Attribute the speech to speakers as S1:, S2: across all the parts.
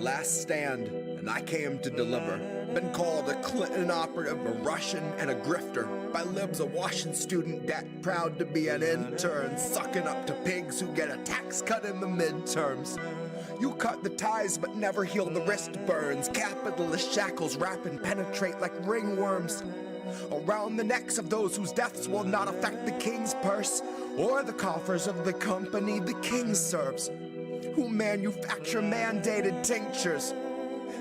S1: last stand, and I came to deliver. Been called a Clinton operative, a Russian, and a grifter. By libs, a Washington student debt, proud to be an intern, sucking up to pigs who get a tax cut in the midterms. You cut the ties but never heal the wrist burns. Capitalist shackles wrap and penetrate like ringworms around the necks of those whose deaths will not affect the king's purse or the coffers of the company the king serves, who manufacture mandated tinctures.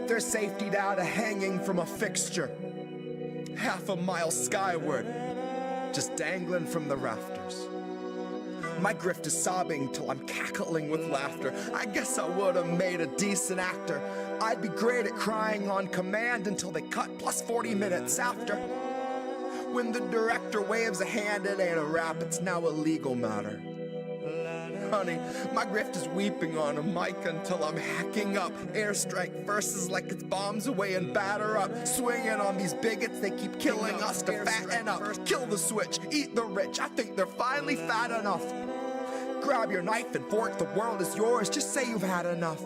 S1: Their safety data hanging from a fixture, half a mile skyward, just dangling from the rafters. My grift is sobbing till I'm cackling with laughter. I guess I would've made a decent actor. I'd be great at crying on command until they cut plus 40 minutes after. When the director waves a hand, it ain't a rap, it's now a legal matter. Honey, my grift is weeping on a mic until I'm hacking up airstrike verses like it's bombs away and batter up. Swinging on these bigots, they keep killing us to fatten up. Kill the switch, eat the rich, I think they're finally fat enough. Grab your knife and fork, the world is yours, just say you've had enough.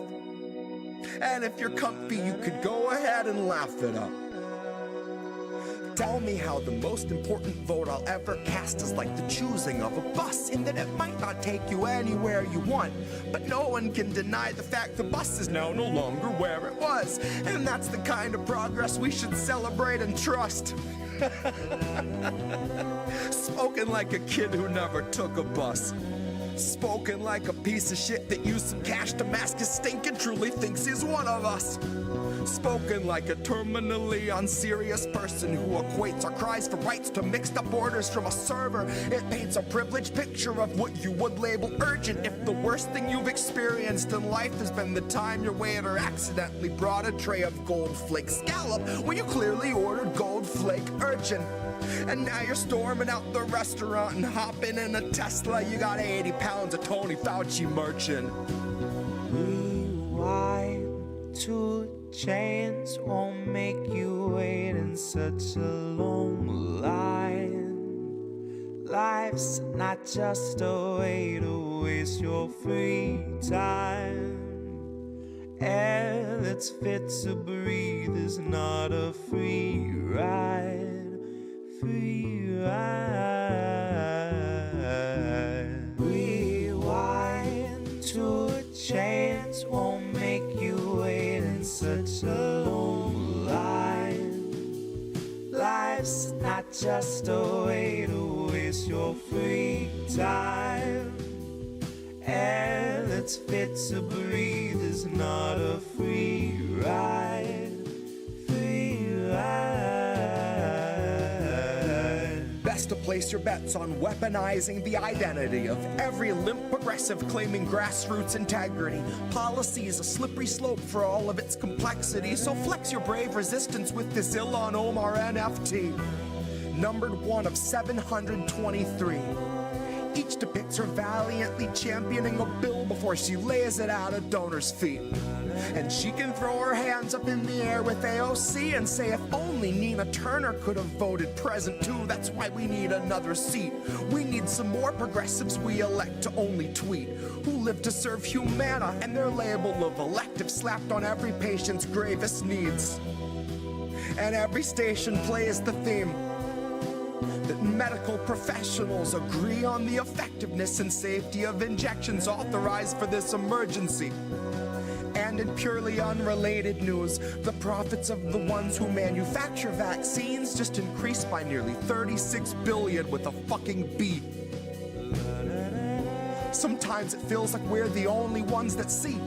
S1: And if you're comfy, you could go ahead and laugh it up. Tell me how the most important vote I'll ever cast is like the choosing of a bus, in that it might not take you anywhere you want, but no one can deny the fact the bus is now no longer where it was. And that's the kind of progress we should celebrate and trust. Spoken like a kid who never took a bus. Spoken like a piece of shit that used some cash to mask his stink and truly thinks he's one of us. Spoken like a terminally unserious person who equates our cries for rights to mixed up orders from a server. It paints a privileged picture of what you would label urgent if the worst thing you've experienced in life has been the time your waiter accidentally brought a tray of gold flake scallop when you clearly ordered gold flake urchin. And now you're storming out the restaurant and hopping in a Tesla. You got 80 pounds of Tony Fauci merchant.
S2: Rewind to chains won't make you wait in such a long line. Life's not just a way to waste your free time. Air that's fit to breathe is not a free ride. Free ride. Rewind to a chance won't make you wait in such a long line. Life's not just a way to waste your free time. Air that's fit to breathe is not a free ride. Free ride.
S1: Best to place your bets on weaponizing the identity of every limp progressive claiming grassroots integrity. Policy is a slippery slope for all of its complexity, so flex your brave resistance with this Ilhan Omar NFT. Numbered one of 723. Each depicts her valiantly championing a bill before she lays it at a donor's feet. And she can throw her hands up in the air with AOC and say if only Nina Turner could have voted present too, that's why we need another seat. We need some more progressives we elect to only tweet, who live to serve humana and their label of elective slapped on every patient's gravest needs. And every station plays the theme that medical professionals agree on the effectiveness and safety of injections authorized for this emergency. And in purely unrelated news, the profits of the ones who manufacture vaccines just increased by nearly 36 billion with a fucking B. Sometimes it feels like we're the only ones that see.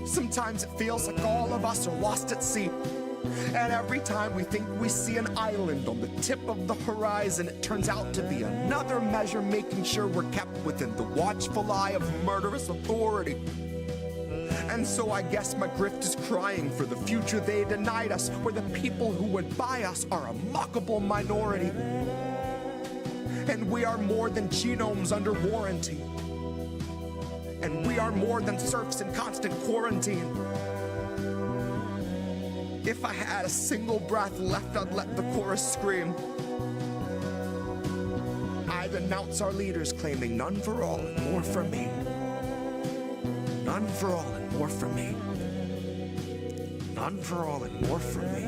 S1: Sometimes it feels like all of us are lost at sea. And every time we think we see an island on the tip of the horizon, it turns out to be another measure making sure we're kept within the watchful eye of murderous authority. And so I guess my grift is crying for the future they denied us, where the people who would buy us are a mockable minority. And we are more than genomes under warranty. And we are more than serfs in constant quarantine. If I had a single breath left, I'd let the chorus scream. I'd announce our leaders claiming none for all and more for me. None for all and more for me. None for all and more for me.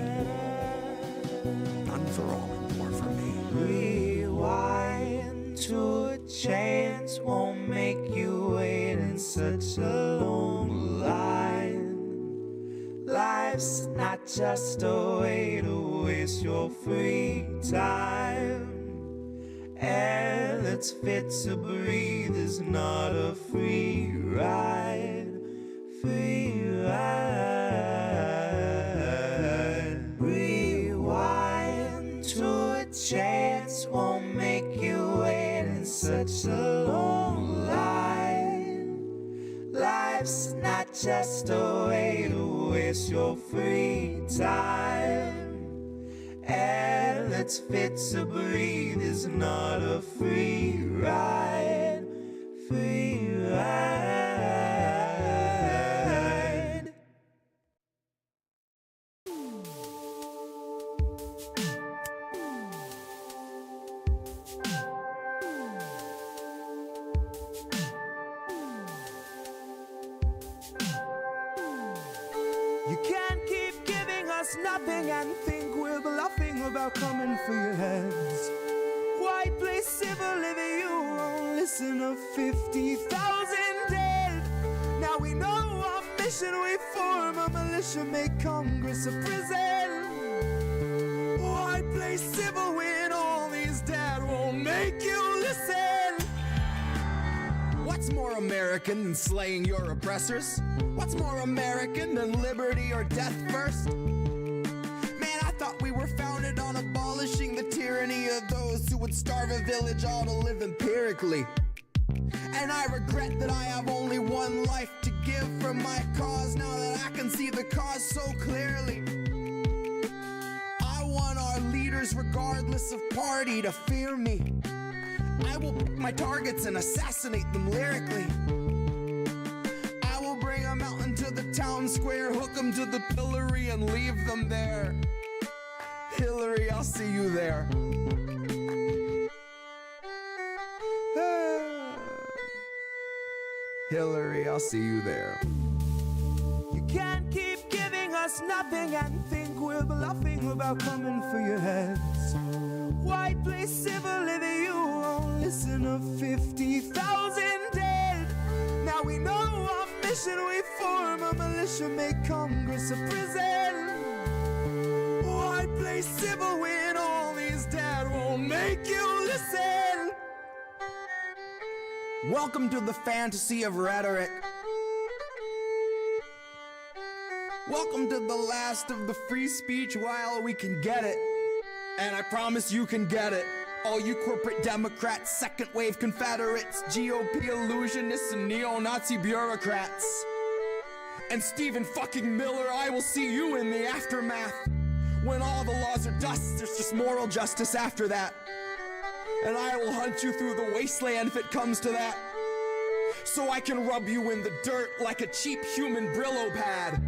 S1: None for all and more for me.
S2: Rewind to a chance won't make you wait in such a long line. Life's not just a way to waste your free time. Air that's fit to breathe is not a free ride. Free ride. Rewind to a chance won't make you wait in such a long line. Life's not just a way to waste your free time. Air that's fit to breathe is not a free ride. Free ride. You can't keep giving us nothing and think we're bluffing about coming for your heads. Why play civil if you won't listen to 50,000 dead? Now we know our mission, we form a militia, make Congress a prison. Why play civil when all these dead won't make you listen?
S1: What's more American than slaying your oppressors? What's more American than liberty or death first? Man, I thought we were founded on abolishing the tyranny of those who would starve a village all to live empirically. And I regret that I have only one life to give for my cause now that I can see the cause so clearly. I want our leaders, regardless of party, to fear me. I will pick my targets and assassinate them lyrically. I will bring a mountain to the town square, hook them to the pillory and leave them there. Hillary, I'll see you there. Hillary, I'll see you there.
S2: You can't keep giving us nothing and think we're bluffing about coming for your heads. Why play civil if you won't listen to 50,000 dead? Now we know our mission, we form a militia, make Congress a prison. Why play civil when all these dead won't make you listen?
S1: Welcome to the fantasy of rhetoric. Welcome to the last of the free speech while we can get it. And I promise you can get it. All you corporate Democrats, second wave Confederates, GOP illusionists, and neo-Nazi bureaucrats. And Stephen fucking Miller, I will see you in the aftermath. When all the laws are dust, there's just moral justice after that. And I will hunt you through the wasteland if it comes to that. So I can rub you in the dirt like a cheap human Brillo pad.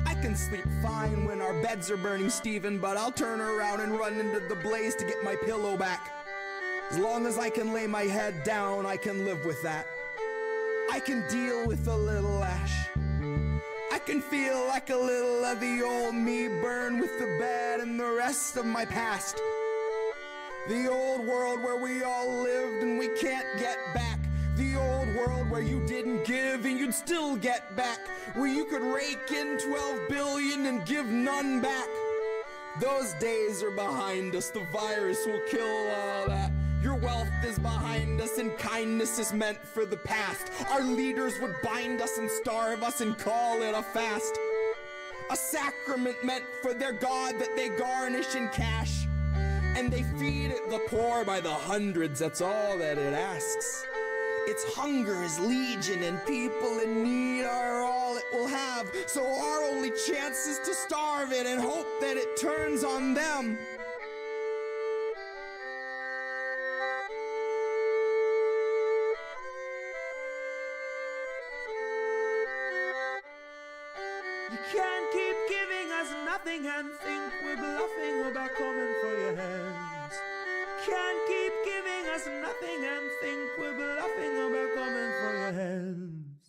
S1: I can sleep fine when our beds are burning, Stephen, but I'll turn around and run into the blaze to get my pillow back. As long as I can lay my head down, I can live with that. I can deal with a little ash. I can feel like a little of the old me burn with the bad and the rest of my past. The old world where we all lived and we can't get back. The old world where you didn't give and you'd still get back. Where you could rake in 12 billion and give none back. Those days are behind us, the virus will kill all that. Your wealth is behind us and kindness is meant for the past. Our leaders would bind us and starve us and call it a fast. A sacrament meant for their God that they garnish in cash. And they feed it the poor by the hundreds, that's all that it asks. Its hunger is legion and people in need are all it will have. So our only chance is to starve it and hope that it turns on them.
S2: You can't keep giving us nothing and think we're bluffing about coming for your hands. Can't keep giving us nothing and think we're bluffing about coming for your hands.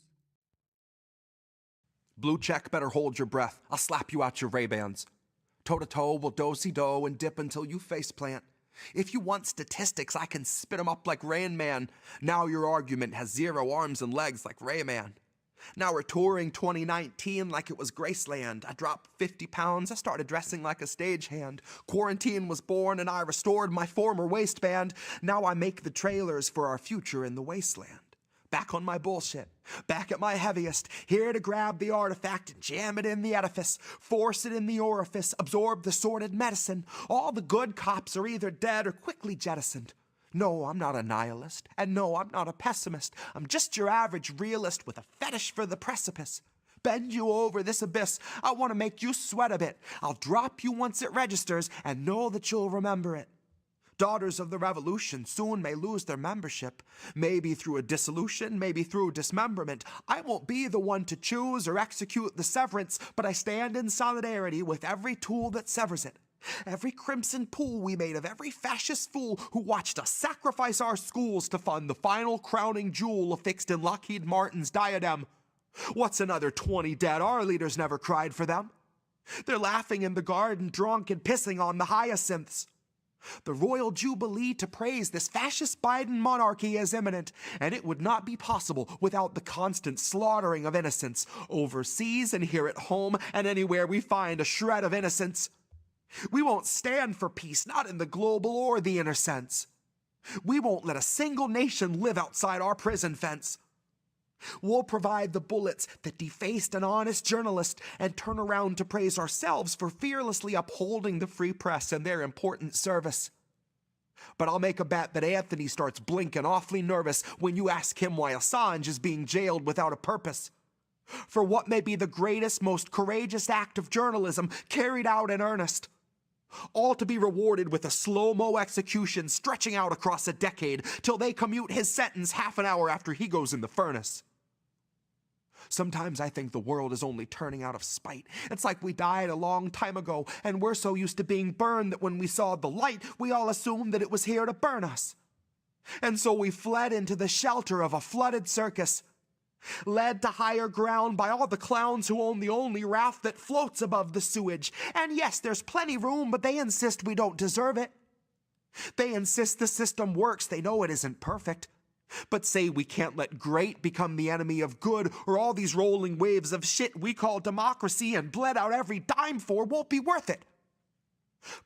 S1: Blue check, better hold your breath. I'll slap you out your Ray-Bans. Toe-to-toe, we'll do-si-do and dip until you faceplant. If you want statistics, I can spit 'em up like Rain Man. Now your argument has 0 arms and legs like Rayman. Now we're touring 2019 like it was Graceland. I dropped 50 pounds, I started dressing like a stagehand. Quarantine was born and I restored my former waistband. Now I make the trailers for our future in the wasteland. Back on my bullshit, back at my heaviest, here to grab the artifact and jam it in the edifice, force it in the orifice, absorb the sordid medicine. All the good cops are either dead or quickly jettisoned. No, I'm not a nihilist, and no, I'm not a pessimist. I'm just your average realist with a fetish for the precipice. Bend you over this abyss, I want to make you sweat a bit. I'll drop you once it registers, and know that you'll remember it. Daughters of the Revolution soon may lose their membership. Maybe through a dissolution, maybe through dismemberment. I won't be the one to choose or execute the severance, but I stand in solidarity with every tool that severs it. Every crimson pool we made of every fascist fool who watched us sacrifice our schools to fund the final crowning jewel affixed in Lockheed Martin's diadem. What's another 20 dead? Our leaders never cried for them. They're laughing in the garden, drunk and pissing on the hyacinths. The royal jubilee to praise this fascist Biden monarchy is imminent, and it would not be possible without the constant slaughtering of innocents, overseas and here at home and anywhere we find a shred of innocence. We won't stand for peace, not in the global or the inner sense. We won't let a single nation live outside our prison fence. We'll provide the bullets that defaced an honest journalist and turn around to praise ourselves for fearlessly upholding the free press and their important service. But I'll make a bet that Anthony starts blinking awfully nervous when you ask him why Assange is being jailed without a purpose. For what may be the greatest, most courageous act of journalism carried out in earnest. All to be rewarded with a slow-mo execution stretching out across a decade till they commute his sentence half an hour after he goes in the furnace. Sometimes I think the world is only turning out of spite. It's like we died a long time ago, and we're so used to being burned that when we saw the light, we all assumed that it was here to burn us. And so we fled into the shelter of a flooded circus, led to higher ground by all the clowns who own the only raft that floats above the sewage. And yes, there's plenty room, but they insist we don't deserve it. They insist the system works, they know it isn't perfect. But say we can't let great become the enemy of good, or all these rolling waves of shit we call democracy and bled out every dime for won't be worth it.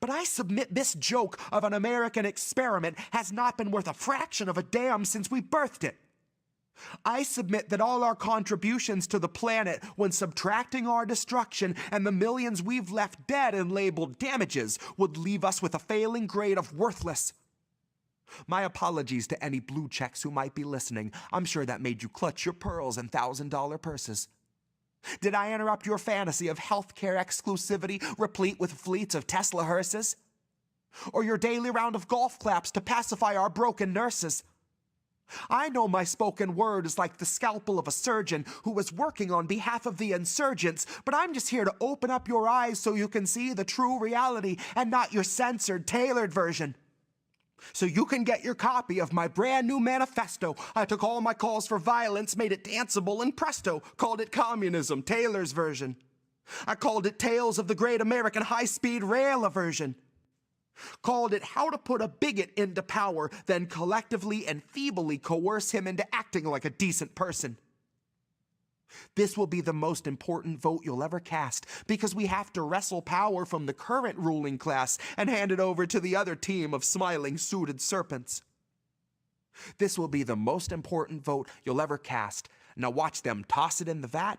S1: But I submit this joke of an American experiment has not been worth a fraction of a damn since we birthed it. I submit that all our contributions to the planet, when subtracting our destruction and the millions we've left dead and labeled damages, would leave us with a failing grade of worthless. My apologies to any blue checks who might be listening. I'm sure that made you clutch your pearls and $1,000 purses. Did I interrupt your fantasy of healthcare exclusivity replete with fleets of Tesla hearses? Or your daily round of golf claps to pacify our broken nurses? I know my spoken word is like the scalpel of a surgeon who was working on behalf of the insurgents, but I'm just here to open up your eyes so you can see the true reality and not your censored, tailored version. So you can get your copy of my brand new manifesto. I took all my calls for violence, made it danceable, and presto, called it communism, Taylor's version. I called it Tales of the Great American High-Speed Rail Aversion. Called it How to Put a Bigot into Power, then collectively and feebly coerce him into acting like a decent person. This will be the most important vote you'll ever cast, because we have to wrestle power from the current ruling class and hand it over to the other team of smiling suited serpents. This will be the most important vote you'll ever cast. Now watch them toss it in the vat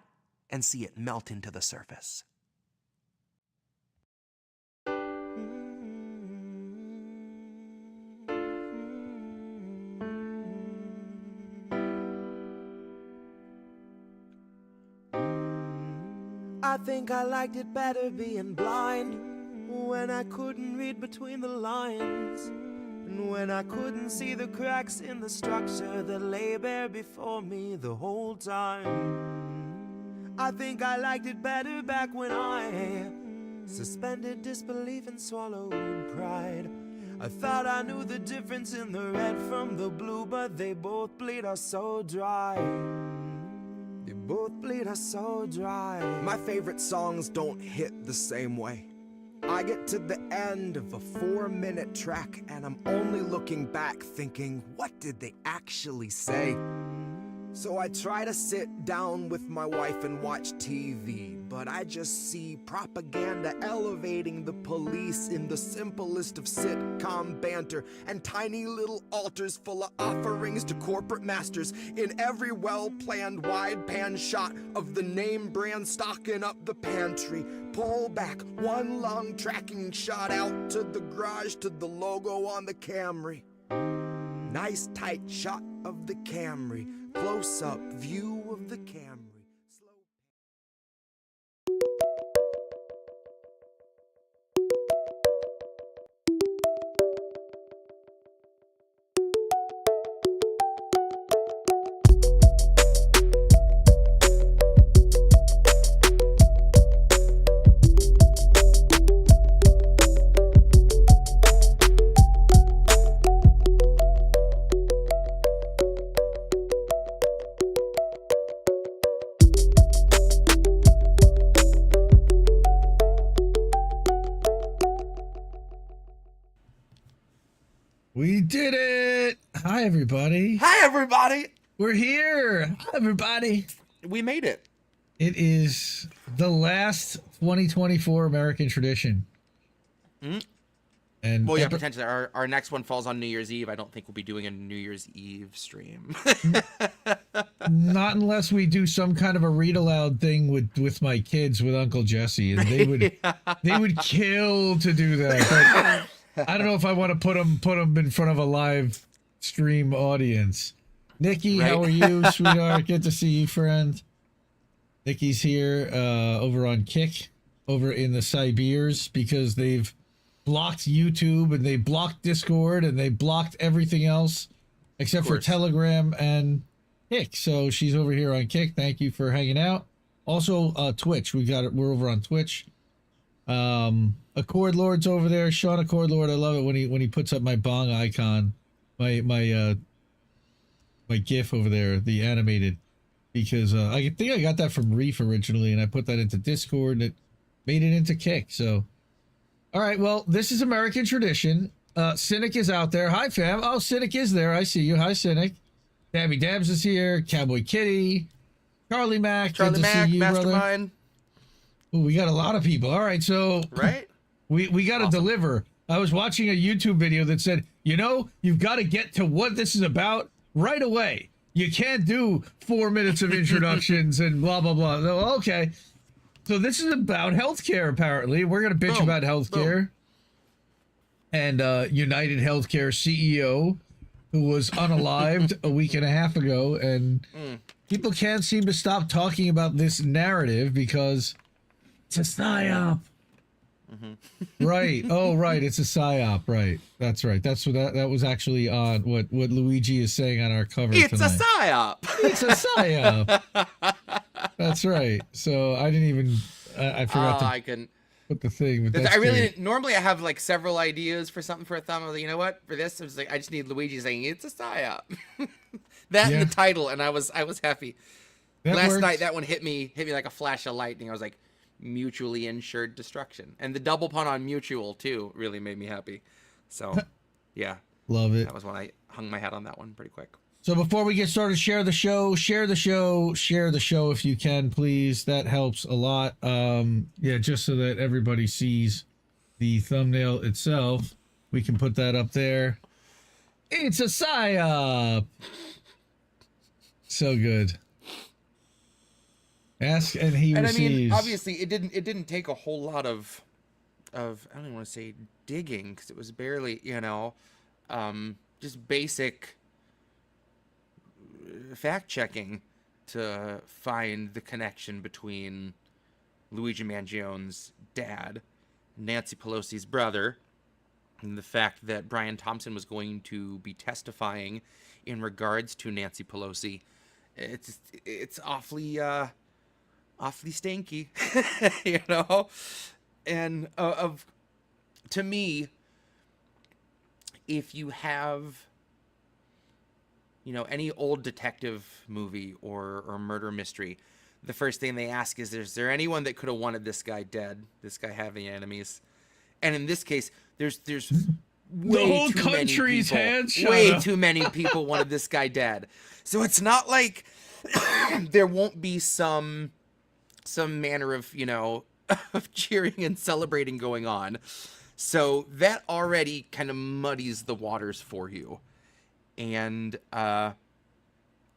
S1: and see it melt into the surface.
S2: I think I liked it better being blind, when I couldn't read between the lines, and when I couldn't see the cracks in the structure that lay bare before me the whole time. I think I liked it better back when I suspended disbelief and swallowed pride. I thought I knew the difference in the red from the blue, but they both bleed us so dry. They
S1: both bleed us so dry. My favorite songs don't hit the same way. I get to the end of a 4-minute track and I'm only looking back thinking, what did they actually say? So I try to sit down with my wife and watch TV, but I just see propaganda elevating the police in the simplest of sitcom banter, and tiny little altars full of offerings to corporate masters in every well-planned wide pan shot of the name brand stocking up the pantry. Pull back one long tracking shot out to the garage to the logo on the Camry. Nice tight shot of the Camry. Close-up view of the Camry. Slow.
S3: We did it! Hi, everybody.
S4: Hi, everybody.
S3: We're here. Hi, everybody.
S4: We made it.
S3: It is the last 2024 American tradition. And
S4: Well, yeah, potentially. Our next one falls on New Year's Eve. I don't think we'll be doing a New Year's Eve stream.
S3: not unless we do some kind of a read aloud thing with my kids with Uncle Jesse, and they would kill to do that. But I don't know if I want to put them in front of a live stream audience. Nikki,
S4: Right?
S3: how are you, sweetheart? Good to see you, friend. Nikki's here over on Kick, over in the Siberians, because they've blocked YouTube and they blocked Discord and they blocked everything else except for Telegram and Kick. So she's over here on Kick. Thank you for hanging out. Also, Twitch. We're over on Twitch. Accord Lord's over there. Sean Accord Lord. I love it when he puts up my bong icon, my GIF over there, the animated, because I think I got that from Reef originally, and I put that into Discord, and it made it into Kick. So, all right. Well, this is American tradition. Cynic is out there. Hi, fam. Oh, Cynic is there. I see you. Hi, Cynic. Dabby Dabs is here. Cowboy Kitty. Charlie Mac.
S4: Charlie
S3: good to
S4: Mac,
S3: see you,
S4: Mastermind.
S3: Ooh, we got a lot of people. All right, so
S4: Right?
S3: we got to deliver. I was watching a YouTube video that said, you've got to get to what this is about right away. You can't do 4 minutes of introductions and blah, blah, blah. No, okay. So this is about healthcare, apparently. We're going to bitch about healthcare. And United Healthcare CEO, who was unalived a week and a half ago. And people can't seem to stop talking about this narrative because it's a psyop. Right. Oh, right. It's a psyop. Right. That's right. That's what that was actually on what Luigi is saying on our cover
S4: It's
S3: tonight.
S4: a psyop.
S3: It's a psyop. That's right. So I didn't even I forgot to
S4: I couldn't.
S3: put the thing. But that's
S4: I really
S3: great.
S4: normally I have like several ideas for something for a thumb. I was like, you know what? For this, I was like, I just need Luigi saying it's a psyop. That
S3: Yeah.
S4: and the title, and I was happy.
S3: That
S4: Last
S3: works.
S4: night, that one hit me like a flash of lightning. I was like, mutually insured destruction, and the double pun on mutual too really made me happy. So, yeah,
S3: Love it.
S4: that was when I hung my hat on that one pretty quick.
S3: So before we get started, share the show if you can, please. That helps a lot. Yeah, just so that everybody sees the thumbnail itself. We can put that up there. It's a psyop. So good. Ask and he
S4: And
S3: receives.
S4: I mean, obviously, it didn't take a whole lot of I don't even want to say digging, because it was barely, just basic fact checking to find the connection between Luigi Mangione's dad, Nancy Pelosi's brother, and the fact that Brian Thompson was going to be testifying in regards to Nancy Pelosi. It's awfully stinky, and to me, if you have any old detective movie or murder mystery, the first thing they ask is there anyone that could have wanted this guy dead? This guy having enemies? And in this case, there's way
S3: whole
S4: too many
S3: country's
S4: people,
S3: hands shot
S4: way
S3: up.
S4: too many people wanted this guy dead. So it's not like there won't be some manner of, you know, of cheering and celebrating going on. So that already kind of muddies the waters for you. And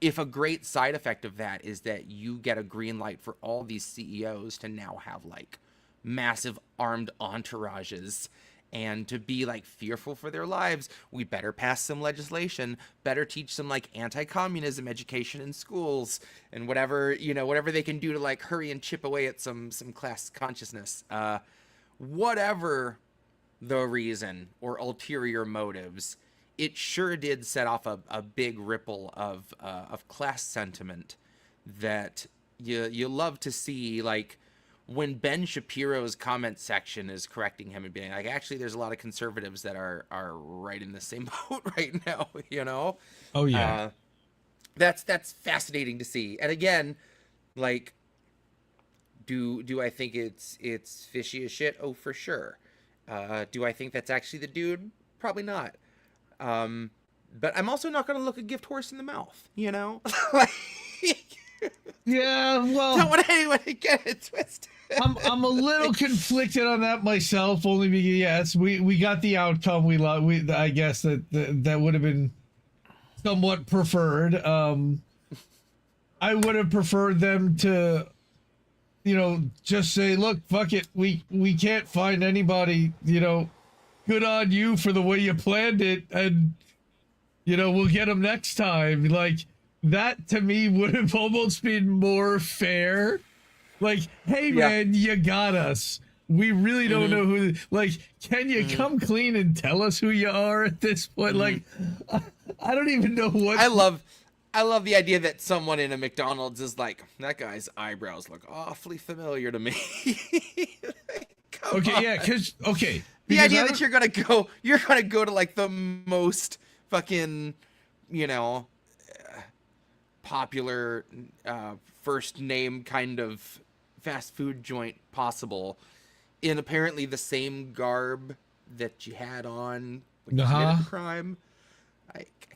S4: if a great side effect of that is that you get a green light for all these CEOs to now have like massive armed entourages and to be like fearful for their lives, we better pass some legislation, better teach some like anti-communism education in schools and whatever, you know, whatever they can do to like hurry and chip away at some class consciousness. Whatever the reason or ulterior motives, it sure did set off a big ripple of class sentiment that you love to see. Like when Ben Shapiro's comment section is correcting him and being like, actually, there's a lot of conservatives that are right in the same boat right now, you know?
S3: Oh yeah.
S4: That's fascinating to see. And again, like, do I think it's fishy as shit? Oh, for sure. Do I think that's actually the dude? Probably not. But I'm also not going to look a gift horse in the mouth, you know? Like,
S3: yeah, well,
S4: don't want anyone to get it twisted.
S3: I'm a little conflicted on that myself, only because yes, we got the outcome we I guess that would have been somewhat preferred. I would have preferred them to, you know, just say, look, fuck it, we can't find anybody, you know, good on you for the way you planned it, and you know, we'll get them next time. Like that to me would have almost been more fair. Like, hey man, you got us. We really don't know who. Like, can you come clean and tell us who you are at this point? Like, I don't even know what.
S4: I love the idea that someone in a McDonald's is like, that guy's eyebrows look awfully familiar to me.
S3: Okay,
S4: on.
S3: yeah, because
S4: The idea that you're gonna go to like the most fucking, you know, popular first name kind of fast food joint possible in apparently the same garb that you had on when you committed the crime.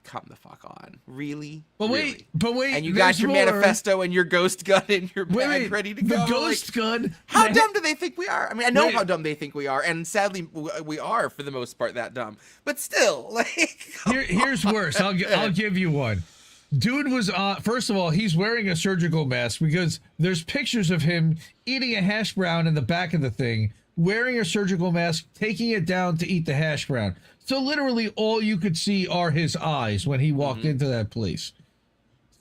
S4: Come the fuck on. Really?
S3: But
S4: really?
S3: wait.
S4: And you got your manifesto and your ghost gun in your bag ready to go.
S3: The ghost gun.
S4: How dumb do they think we are? I mean, I know how dumb they think we are, and sadly, we are for the most part that dumb. But still, like,
S3: here's worse. I'll give you one. Dude was first of all, he's wearing a surgical mask because there's pictures of him eating a hash brown in the back of the thing, wearing a surgical mask, taking it down to eat the hash brown. So literally all you could see are his eyes when he walked into that place.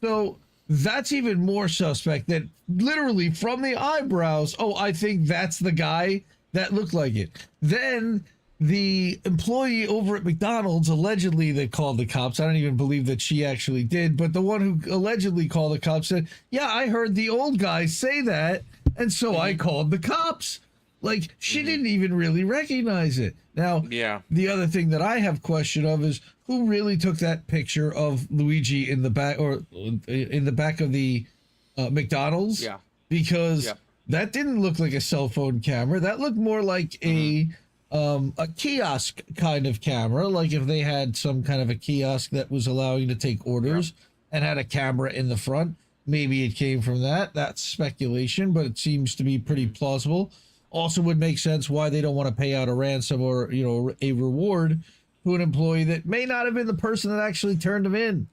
S3: So that's even more suspect that literally from the eyebrows, oh, I think that's the guy that looked like it. Then the employee over at McDonald's allegedly that called the cops. I don't even believe that she actually did, but the one who allegedly called the cops said, yeah, I heard the old guy say that, and so I called the cops. Like, she didn't even really recognize it. Now, the other thing that I have question of is who really took that picture of Luigi in the back or in the back of the McDonald's? Yeah. Because that didn't look like a cell phone camera. That looked more like a kiosk kind of camera. Like if they had some kind of a kiosk that was allowing you to take orders and had a camera in the front. Maybe it came from that. That's speculation, but it seems to be pretty plausible. Also would make sense why they don't want to pay out a ransom or, you know, a reward to an employee that may not have been the person that actually turned them in.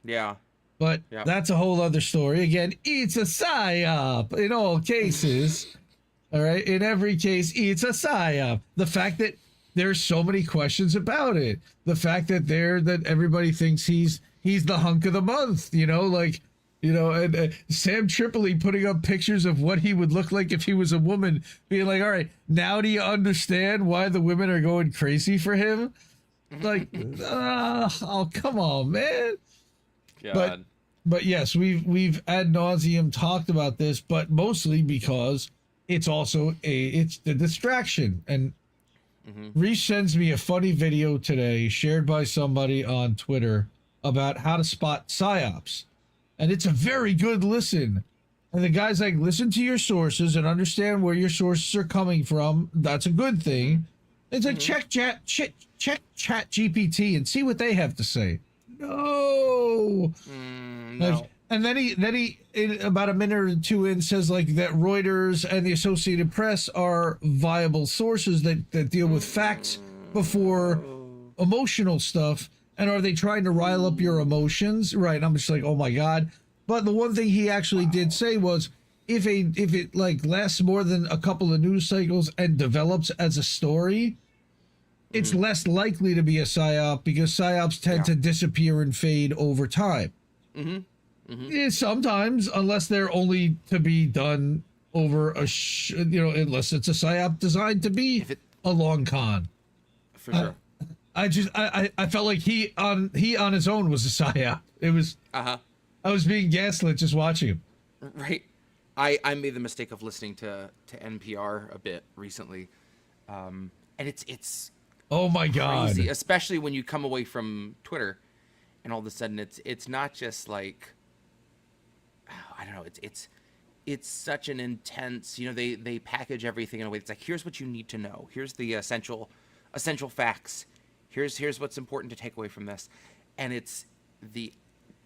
S4: Yeah.
S3: But that's a whole other story. Again, it's a psyop in all cases. All right. In every case, it's a psyop. The fact that there's so many questions about it. The fact that everybody thinks he's the hunk of the month, you know, like, you know, and Sam Tripoli putting up pictures of what he would look like if he was a woman, being like, all right, now do you understand why the women are going crazy for him? Like, oh, come on, man. God. But yes, we've ad nauseum talked about this, but mostly because it's also it's the distraction. And Reef sends me a funny video today shared by somebody on Twitter about how to spot psyops. And it's a very good listen. And the guy's like, listen to your sources and understand where your sources are coming from. That's a good thing. It's like, check Chat GPT and see what they have to say. No.
S4: No.
S3: And then he about a minute or two in says like that Reuters and the Associated Press are viable sources that deal with facts before emotional stuff. And are they trying to rile up your emotions? Right. And I'm just like, oh my God. But the one thing he actually did say was if it like lasts more than a couple of news cycles and develops as a story, it's less likely to be a psyop because psyops tend to disappear and fade over time. Yeah, sometimes, unless they're only to be done over unless it's a psyop designed to be a long con.
S4: For sure.
S3: I felt like he on his own was a psyop. It was. I was being gaslit just watching him.
S4: Right. I made the mistake of listening to NPR a bit recently, and it's
S3: oh my God,
S4: crazy, especially when you come away from Twitter, and all of a sudden it's not just like, I don't know, it's such an intense, they package everything in a way that's like, here's what you need to know, here's the essential facts, here's what's important to take away from this, and it's the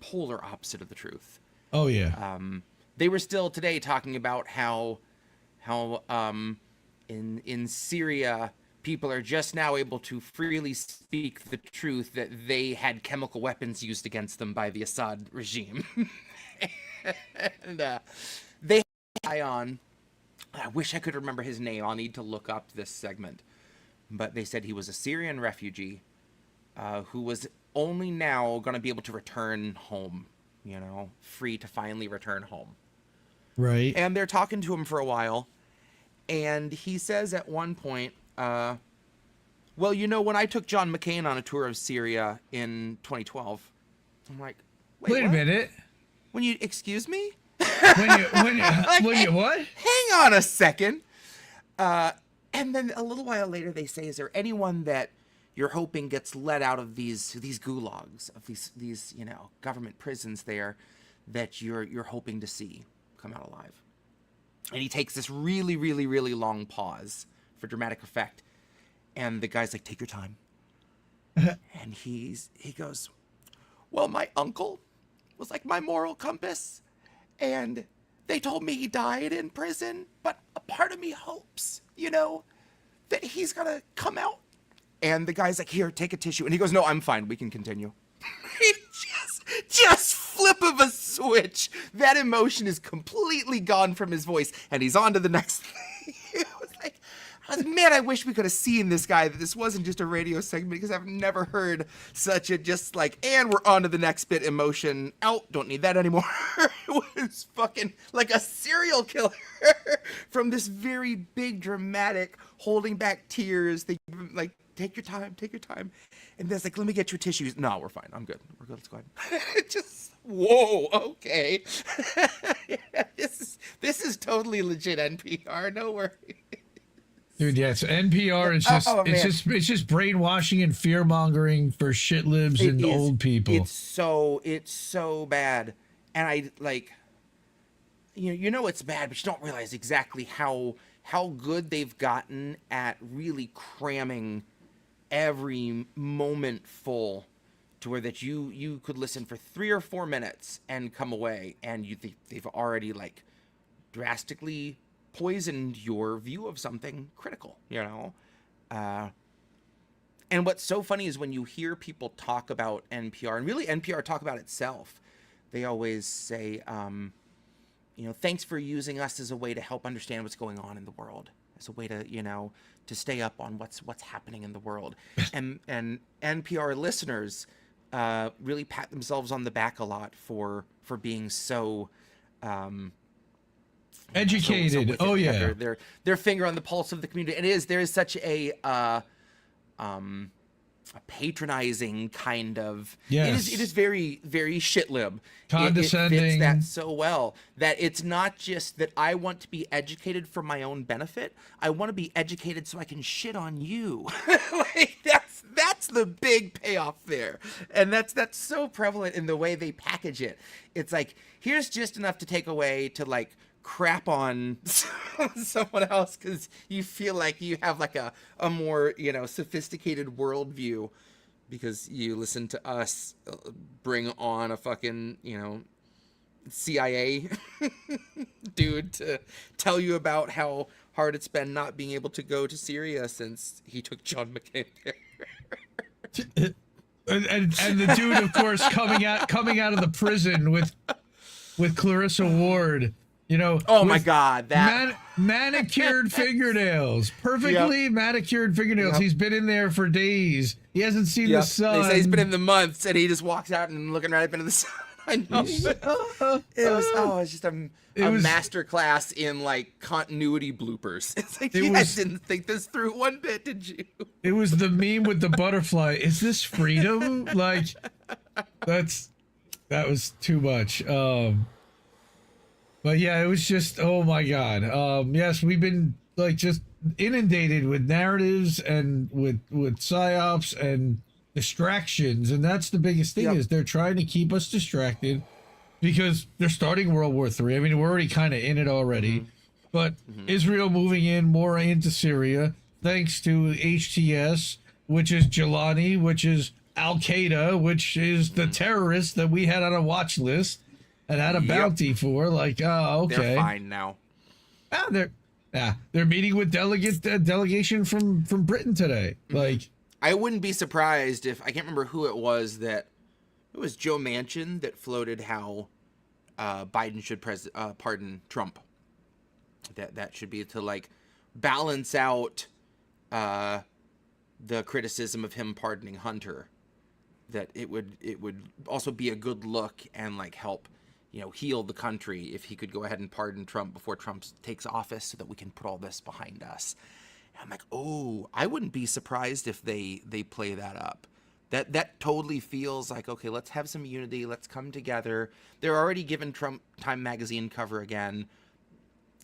S4: polar opposite of the truth.
S3: Oh yeah.
S4: They were still today talking about how in Syria people are just now able to freely speak the truth that they had chemical weapons used against them by the Assad regime. And they had on, I wish I could remember his name. I'll need to look up this segment. But they said he was a Syrian refugee who was only now going to be able to return home, free to finally return home.
S3: Right.
S4: And they're talking to him for a while. And he says at one point, well, when I took John McCain on a tour of Syria in 2012, I'm like,
S3: wait a minute.
S4: Excuse me?
S3: When you what?
S4: Hang on a second. And then a little while later they say, is there anyone that you're hoping gets let out of these gulags, of these government prisons there, that you're hoping to see come out alive? And he takes this really, really, really long pause for dramatic effect. And the guy's like, take your time. And he goes, well, my uncle was like my moral compass. And they told me he died in prison. But a part of me hopes, that he's going to come out. And the guy's like, here, take a tissue. And he goes, no, I'm fine. We can continue. just flip of a switch. That emotion is completely gone from his voice. And he's on to the next thing. I was man, I wish we could have seen this guy, that this wasn't just a radio segment, because I've never heard such a just like, and we're on to the next bit emotion. Out, don't need that anymore. It was fucking like a serial killer from this very big, dramatic, holding back tears. They like, take your time. And then it's like, let me get your tissues. No, we're fine. I'm good. We're good. Let's go ahead. Just, whoa, okay. Yeah, this is totally legit NPR. No worries.
S3: Dude, yes, NPR is just it's just brainwashing and fear mongering for shit libs and old people.
S4: It's so bad, and I like, it's bad, but you don't realize exactly how good they've gotten at really cramming every moment full, to where that you could listen for 3 or 4 minutes and come away, and they've already like drastically poisoned your view of something critical, and what's so funny is when you hear people talk about NPR, and really NPR talk about itself, they always say, thanks for using us as a way to help understand what's going on in the world, as a way to, to stay up on what's happening in the world. and NPR listeners really pat themselves on the back a lot for being so
S3: educated.
S4: So
S3: yeah,
S4: their finger on the pulse of the community. There is such a patronizing kind of.
S3: Yes.
S4: It is very, very shit lib.
S3: Condescending.
S4: It fits that so well that it's not just that I want to be educated for my own benefit. I want to be educated so I can shit on you. Like that's the big payoff there, and that's so prevalent in the way they package it. It's like, here's just enough to take away to like crap on someone else because you feel like you have like a more, you know, sophisticated worldview because you listen to us bring on a fucking, you know, CIA dude to tell you about how hard it's been not being able to go to Syria since he took John McCain there.
S3: and the dude, of course, coming out of the prison with Clarissa Ward, you know.
S4: Oh my God, that
S3: manicured fingernails, perfectly manicured fingernails.
S4: Yep.
S3: He's been in there for days. He hasn't seen the sun.
S4: They say he's been in the months, and he just walks out and looking right up into the sun. I know. It's just a master class in like continuity bloopers. It's like, you guys didn't think this through one bit, did you?
S3: It was the meme with the butterfly. Is this freedom? Like, that was too much. But yeah, it was just, oh my God. Yes, we've been like just inundated with narratives and with psyops and distractions, and that's the biggest thing. Is they're trying to keep us distracted because they're starting World War III. I mean, we're already kind of in it already, but Israel moving in more into Syria thanks to HTS, which is Jelani, which is Al Qaeda, which is the terrorist that we had on a watch list and had a bounty for. Like, oh, okay,
S4: they're fine now.
S3: They're meeting with delegation from Britain today. Like,
S4: I wouldn't be surprised if, I can't remember who it was Joe Manchin that floated how Biden should pardon Trump. That should be to like balance out the criticism of him pardoning Hunter. That it would also be a good look and like help, you know, heal the country if he could go ahead and pardon Trump before Trump takes office so that we can put all this behind us. I'm like, oh, I wouldn't be surprised if they play that up. That totally feels like, okay, let's have some unity. Let's come together. They're already giving Trump Time Magazine cover again,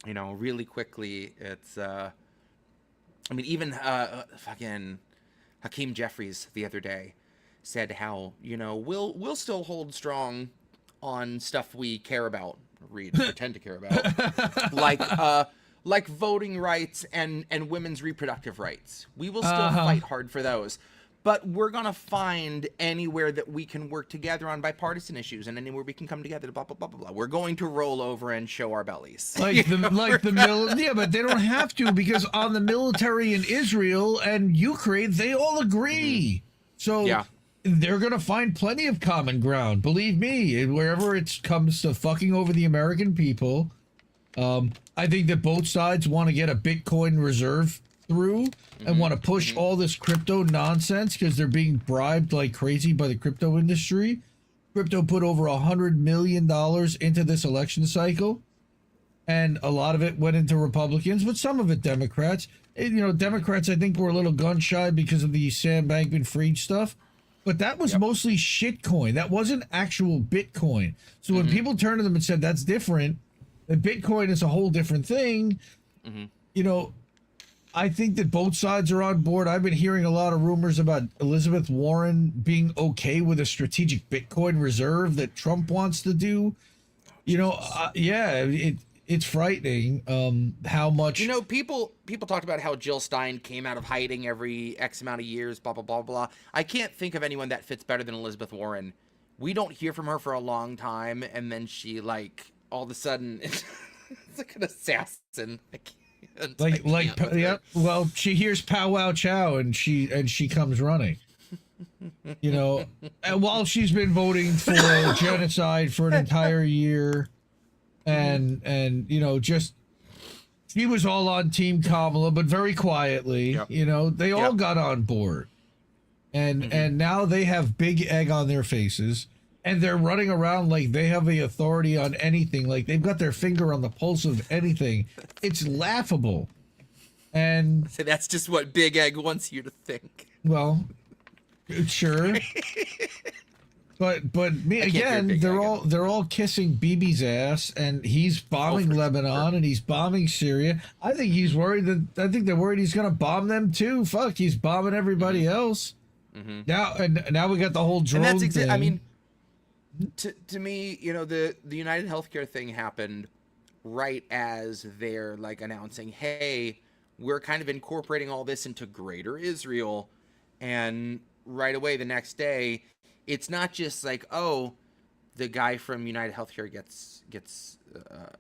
S4: you know, really quickly. It's, I mean, even fucking Hakeem Jeffries the other day said how, you know, we'll still hold strong on stuff we care about, pretend to care about, like voting rights and women's reproductive rights. We will still fight hard for those. But we're going to find anywhere that we can work together on bipartisan issues and anywhere we can come together to blah, blah, blah, blah, blah. We're going to roll over and show our bellies.
S3: But they don't have to, because on the military in Israel and Ukraine, they all agree. So they're going to find plenty of common ground. Believe me, wherever it comes to fucking over the American people. I think that both sides want to get a Bitcoin reserve through and want to push all this crypto nonsense because they're being bribed like crazy by the crypto industry. Crypto put over $100 million into this election cycle, and a lot of it went into Republicans, but some of it Democrats. And, you know, Democrats, I think, were a little gun shy because of the Sam Bankman-Fried stuff, but that was mostly shitcoin. That wasn't actual Bitcoin. So when people turned to them and said that's different, that Bitcoin is a whole different thing, you know, I think that both sides are on board. I've been hearing a lot of rumors about Elizabeth Warren being okay with a strategic Bitcoin reserve that Trump wants to do. You know, it's frightening how much.
S4: You know, people talked about how Jill Stein came out of hiding every X amount of years, blah, blah, blah, blah. I can't think of anyone that fits better than Elizabeth Warren. We don't hear from her for a long time, and then she, like, all of a sudden, it's like an assassin.
S3: Well, she hears pow wow chow and she comes running, you know, and while she's been voting for genocide for an entire year, and you know, just she was all on Team Kamala, but very quietly, you know, they all got on board, and now they have big egg on their faces. And they're running around like they have the authority on anything. Like they've got their finger on the pulse of anything. It's laughable. And
S4: so that's just what Big Egg wants you to think.
S3: Well, Sure. But me again, they're all kissing Bibi's ass, and he's bombing Lebanon and he's bombing Syria. I think he's worried I think they're worried he's gonna bomb them too. Fuck, he's bombing everybody else. Now we got the whole drone
S4: and that's
S3: thing.
S4: I mean, to me, you know, the United Healthcare thing happened right as they're like announcing, hey, we're kind of incorporating all this into Greater Israel, and right away the next day, it's not just like, oh, the guy from United Healthcare gets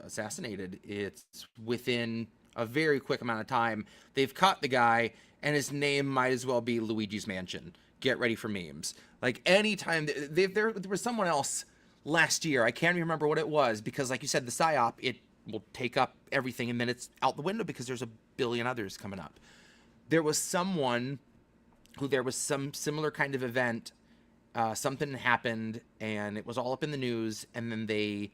S4: assassinated. It's within a very quick amount of time. They've caught the guy, and his name might as well be Luigi's Mansion. Get ready for memes. Like, anytime there was someone else last year, I can't remember what it was, because like you said, the PSYOP, it will take up everything, and then it's out the window because there's a billion others coming up. There was someone who there was some similar kind of event. Something happened, and it was all up in the news, and then they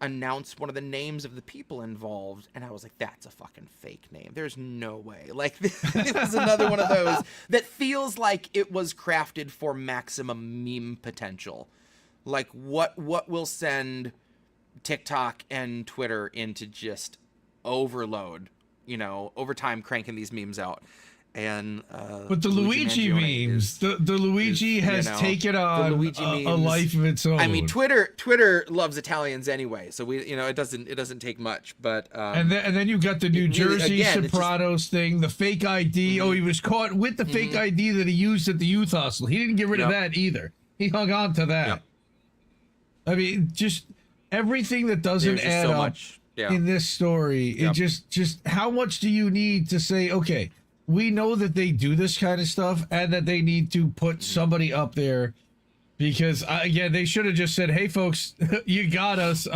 S4: announced one of the names of the people involved, and I was like, that's a fucking fake name. There's no way. Like, it was another one of those that feels like it was crafted for maximum meme potential. Like, what will send TikTok and Twitter into just overload, you know, over time cranking these memes out. And
S3: but the Luigi memes, the Luigi has taken on a life of its own.
S4: I mean, Twitter loves Italians anyway, so it doesn't take much. But
S3: and then you got the New Jersey Sopranos thing, the fake ID. Oh, he was caught with the fake ID that he used at the youth hostel. He didn't get rid of that either. He hung on to that.
S4: Yep.
S3: I mean, just everything that doesn't add
S4: so
S3: up
S4: much.
S3: in this story. It just how much do you need to say, okay, we know that they do this kind of stuff and that they need to put somebody up there, because again, they should have just said, hey folks, you got us.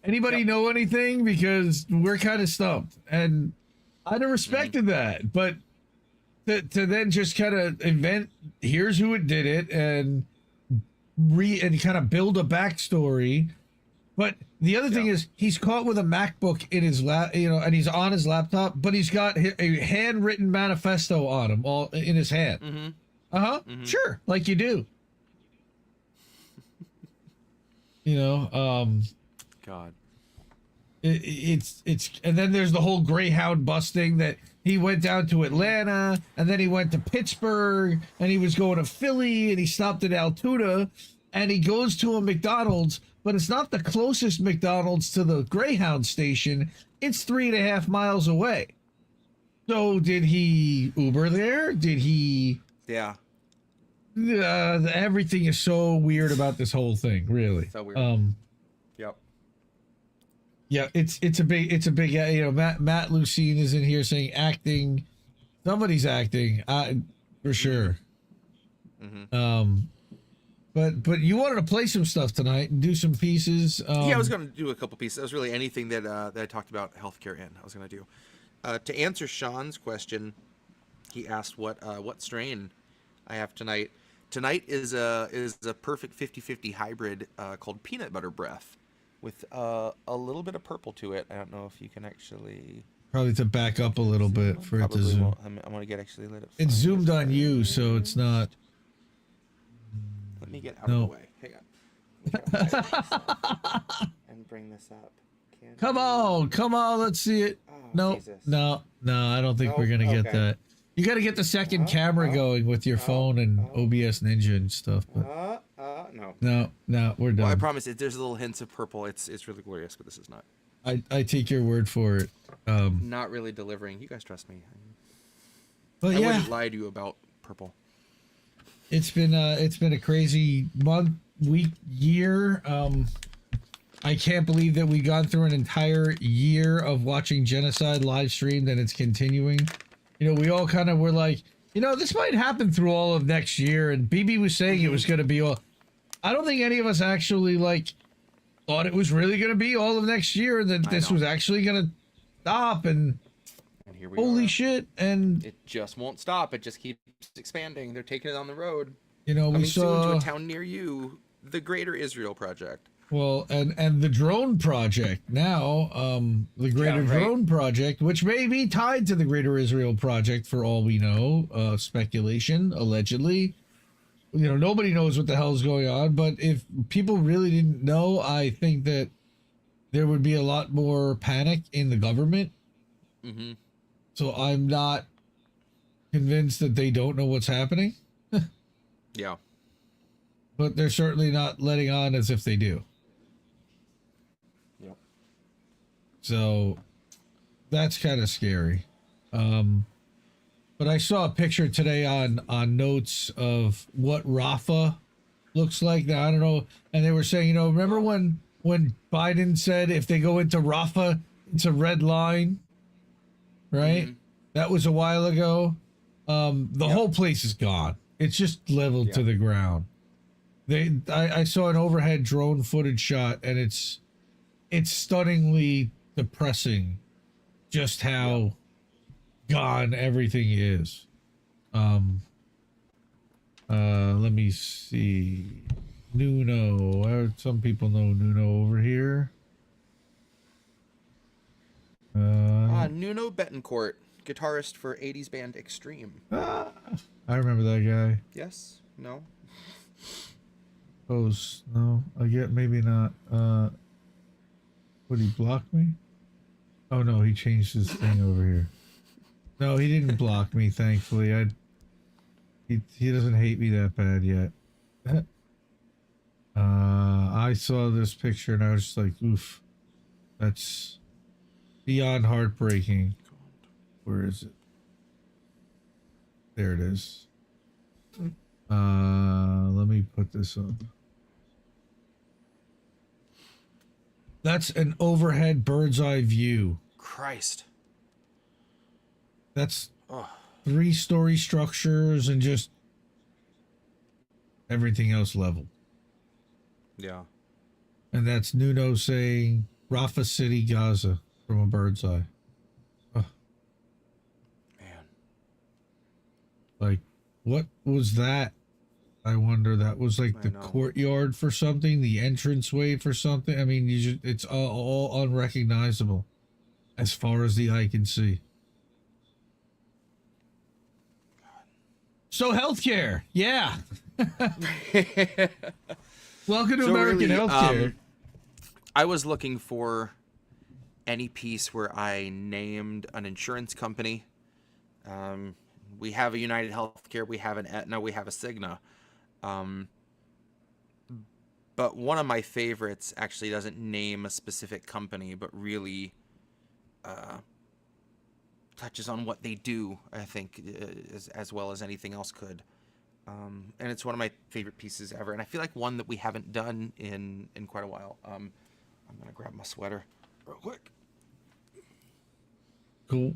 S3: Anybody know anything? Because we're kind of stumped. And I'd have respected that, but to then just kind of invent, here's who it did it, and kind of build a backstory. But the other thing is, he's caught with a MacBook in his lap, and he's on his laptop, but he's got a handwritten manifesto on him, all in his hand. Sure, like you do.
S4: God.
S3: It's and then there's the whole Greyhound busting, that he went down to Atlanta, and then he went to Pittsburgh, and he was going to Philly, and he stopped at Altoona, and he goes to a McDonald's, but it's not the closest McDonald's to the Greyhound station. It's 3.5 miles away. So did he Uber there? Did he?
S4: Yeah.
S3: Everything is so weird about this whole thing, really.
S4: So weird. Yep.
S3: Yeah, it's a big. Matt Lucene is in here saying acting. Somebody's acting, for sure. But you wanted to play some stuff tonight and do some pieces.
S4: Yeah, I was going to do a couple pieces. That was really anything that I talked about healthcare in. I was going to do. To answer Sean's question, he asked what strain I have tonight. Tonight is a perfect 50-50 hybrid called Peanut Butter Breath, with a little bit of purple to it. I don't know if you can actually.
S3: Probably to back up a little bit for it to zoom.
S4: I'm going to get actually let it.
S3: It's zoomed on you, so it's not.
S4: Let me get out of the way. Hang on. And bring this up.
S3: Come on, let's see it. No, I don't think we're gonna get that. You got to get the second camera going with your phone and OBS Ninja and stuff. But no, we're done.
S4: Well, I promise there's little hints of purple. It's really glorious, but this is not.
S3: I take your word for it.
S4: Not really delivering. You guys trust me.
S3: But
S4: I wouldn't lie to you about purple.
S3: It's been a crazy month, week, year. I can't believe that we've gone through an entire year of watching genocide live streamed, and it's continuing. We all kind of were like, this might happen through all of next year, and BB was saying it was going to be all. I don't think any of us actually thought it was really going to be all of next year, and that this was actually going to stop. And
S4: here we
S3: holy
S4: are.
S3: Shit! And
S4: it just won't stop. It just keeps expanding. They're taking it on the road.
S3: We saw
S4: soon to a town near you, the Greater Israel Project.
S3: Well, and the drone project now, the Greater
S4: Yeah, right.
S3: Drone Project, which may be tied to the Greater Israel Project for all we know, speculation, allegedly. You know, nobody knows what the hell's going on, but if people really didn't know, I think that there would be a lot more panic in the government.
S4: Mm-hmm.
S3: So I'm not convinced that they don't know what's happening,
S4: Yeah.
S3: but they're certainly not letting on as if they do.
S4: Yep.
S3: So that's kind of scary. But I saw a picture today on notes of what Rafah looks like. Now I don't know, and they were saying, you know, remember when Biden said if they go into Rafah, it's a red line, right?
S4: Mhm.
S3: That was a while ago. The whole place is gone. It's just leveled to the ground. I saw an overhead drone footage shot, and it's stunningly depressing, just how gone everything is. Let me see. Nuno. Some people know Nuno over here.
S4: Nuno Betancourt, guitarist for 80s band Extreme.
S3: I remember that guy.
S4: Yes? No?
S3: Post. No, I get maybe not. Would he block me? Oh no, he changed his thing over here. No, he didn't block me, thankfully. He doesn't hate me that bad yet. I saw this picture and I was just like, oof. That's beyond heartbreaking. Where is it? There it is. Let me put this up. That's an overhead bird's eye view.
S4: Christ.
S3: That's
S4: Oh.
S3: 3-story structures and just everything else level.
S4: Yeah.
S3: And that's Nuno saying Rafah City, Gaza from a bird's eye. Oh,
S4: Man.
S3: like, what was that? I wonder. That was like the
S4: know.
S3: courtyard for something, the entranceway for something. I mean, it's all unrecognizable as far as the eye can see. So healthcare, yeah. Welcome to
S4: So
S3: American
S4: really,
S3: healthcare.
S4: I was looking for any piece where I named an insurance company. We have a United Healthcare, we have an Aetna, we have a Cigna. But one of my favorites actually doesn't name a specific company, but really touches on what they do, I think, as well as anything else could. And it's one of my favorite pieces ever. And I feel like one that we haven't done in quite a while. I'm going to grab my sweater real quick.
S3: Cool.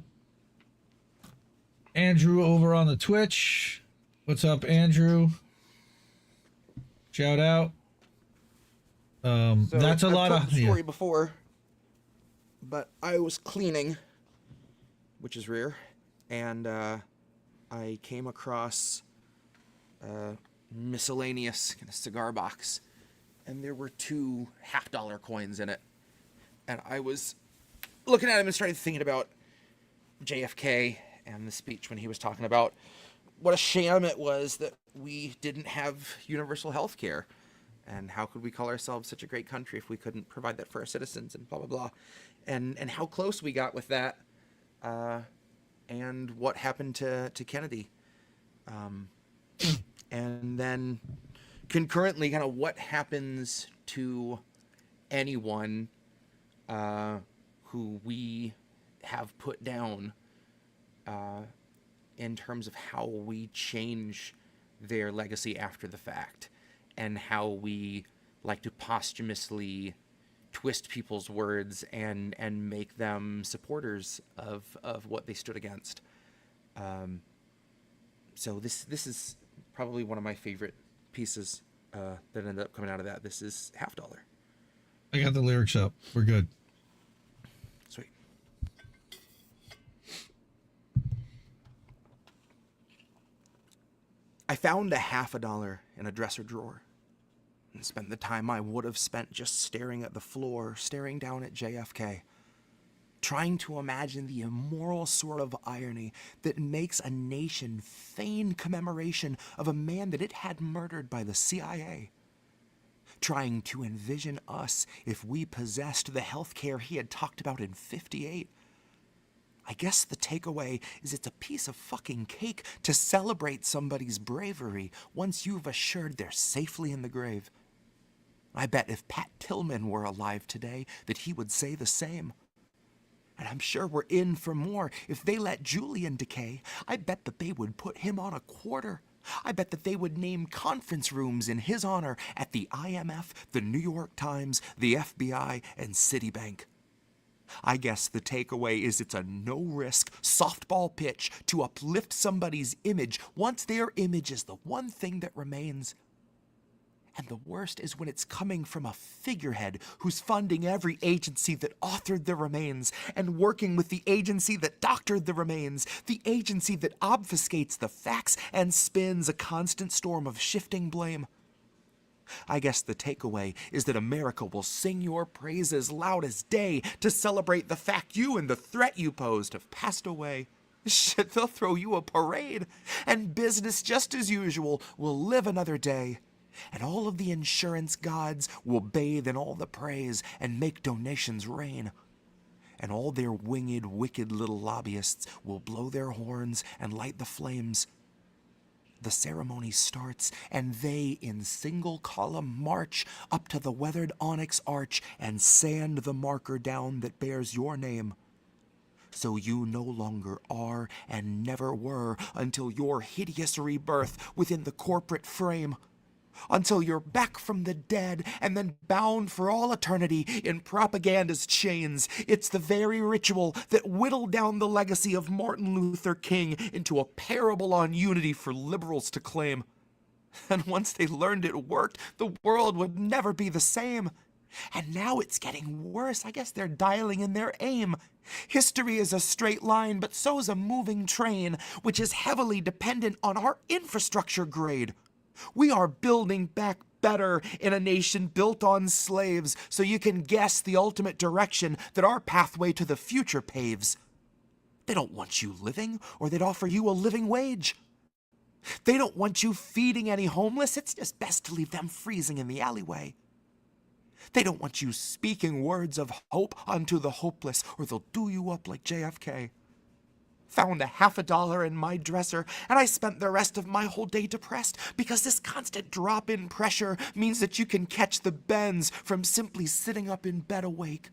S3: Andrew over on the Twitch. What's up, Andrew? Shout out.
S4: So
S3: That's a
S4: I've
S3: lot
S4: told
S3: of
S4: the story before, but I was cleaning, which is rare, and I came across a miscellaneous kind of cigar box, and there were 2 half-dollar coins in it, and I was looking at him and started thinking about JFK and the speech when he was talking about what a sham it was that we didn't have universal health care. And how could we call ourselves such a great country if we couldn't provide that for our citizens, and blah, blah, blah. And how close we got with that, and what happened to Kennedy. And then concurrently, kind of what happens to anyone who we have put down in terms of how we change their legacy after the fact, and how we like to posthumously twist people's words and make them supporters of what they stood against. So this is probably one of my favorite pieces that ended up coming out of that. This is $50.
S3: I got the lyrics up. We're good.
S4: Sweet. I found $50 in a dresser drawer.
S1: and spent the time I would have spent just staring at the floor, staring down at JFK, trying to imagine the immoral sort of irony that makes a nation feign commemoration of a man that it had murdered by the CIA, trying to envision us if we possessed the healthcare he had talked about in '58. I guess the takeaway is it's a piece of fucking cake to celebrate somebody's bravery once you've assured they're safely in the grave. I bet if Pat Tillman were alive today that he would say the same. And I'm sure we're in for more if they let Julian decay. I bet that they would put him on a quarter. I bet that they would name conference rooms in his honor at the IMF, the New York Times, the FBI, and Citibank. I guess the takeaway is it's a no-risk softball pitch to uplift somebody's image once their image is the one thing that remains. And the worst is when it's coming from a figurehead who's funding every agency that authored the remains and working with the agency that doctored the remains, the agency that obfuscates the facts and spins a constant storm of shifting blame. I guess the takeaway is that America will sing your praises loud as day to celebrate the fact you and the threat you posed have passed away. Shit, they'll throw you a parade, and business just as usual will live another day. And all of the insurance gods will bathe in all the praise and make donations rain. And all their winged, wicked little lobbyists will blow their horns and light the flames. The ceremony starts, and they in single column march up to the weathered onyx arch and sand the marker down that bears your name. So you no longer are and never were until your hideous rebirth within the corporate frame. Until you're back from the dead and then bound for all eternity in propaganda's chains. It's the very ritual that whittled down the legacy of Martin Luther King into a parable on unity for liberals to claim. And once they learned it worked, the world would never be the same. And now it's getting worse. I guess they're dialing in their aim. History is a straight line, but so's a moving train, which is heavily dependent on our infrastructure grade. We are building back better in a nation built on slaves, so you can guess the ultimate direction that our pathway to the future paves. They don't want you living, or they'd offer you a living wage. They don't want you feeding any homeless. It's just best to leave them freezing in the alleyway. They don't want you speaking words of hope unto the hopeless, or they'll do you up like JFK. Found a $50 in my dresser, and I spent the rest of my whole day depressed because this constant drop in pressure means that you can catch the bends from simply sitting up in bed awake.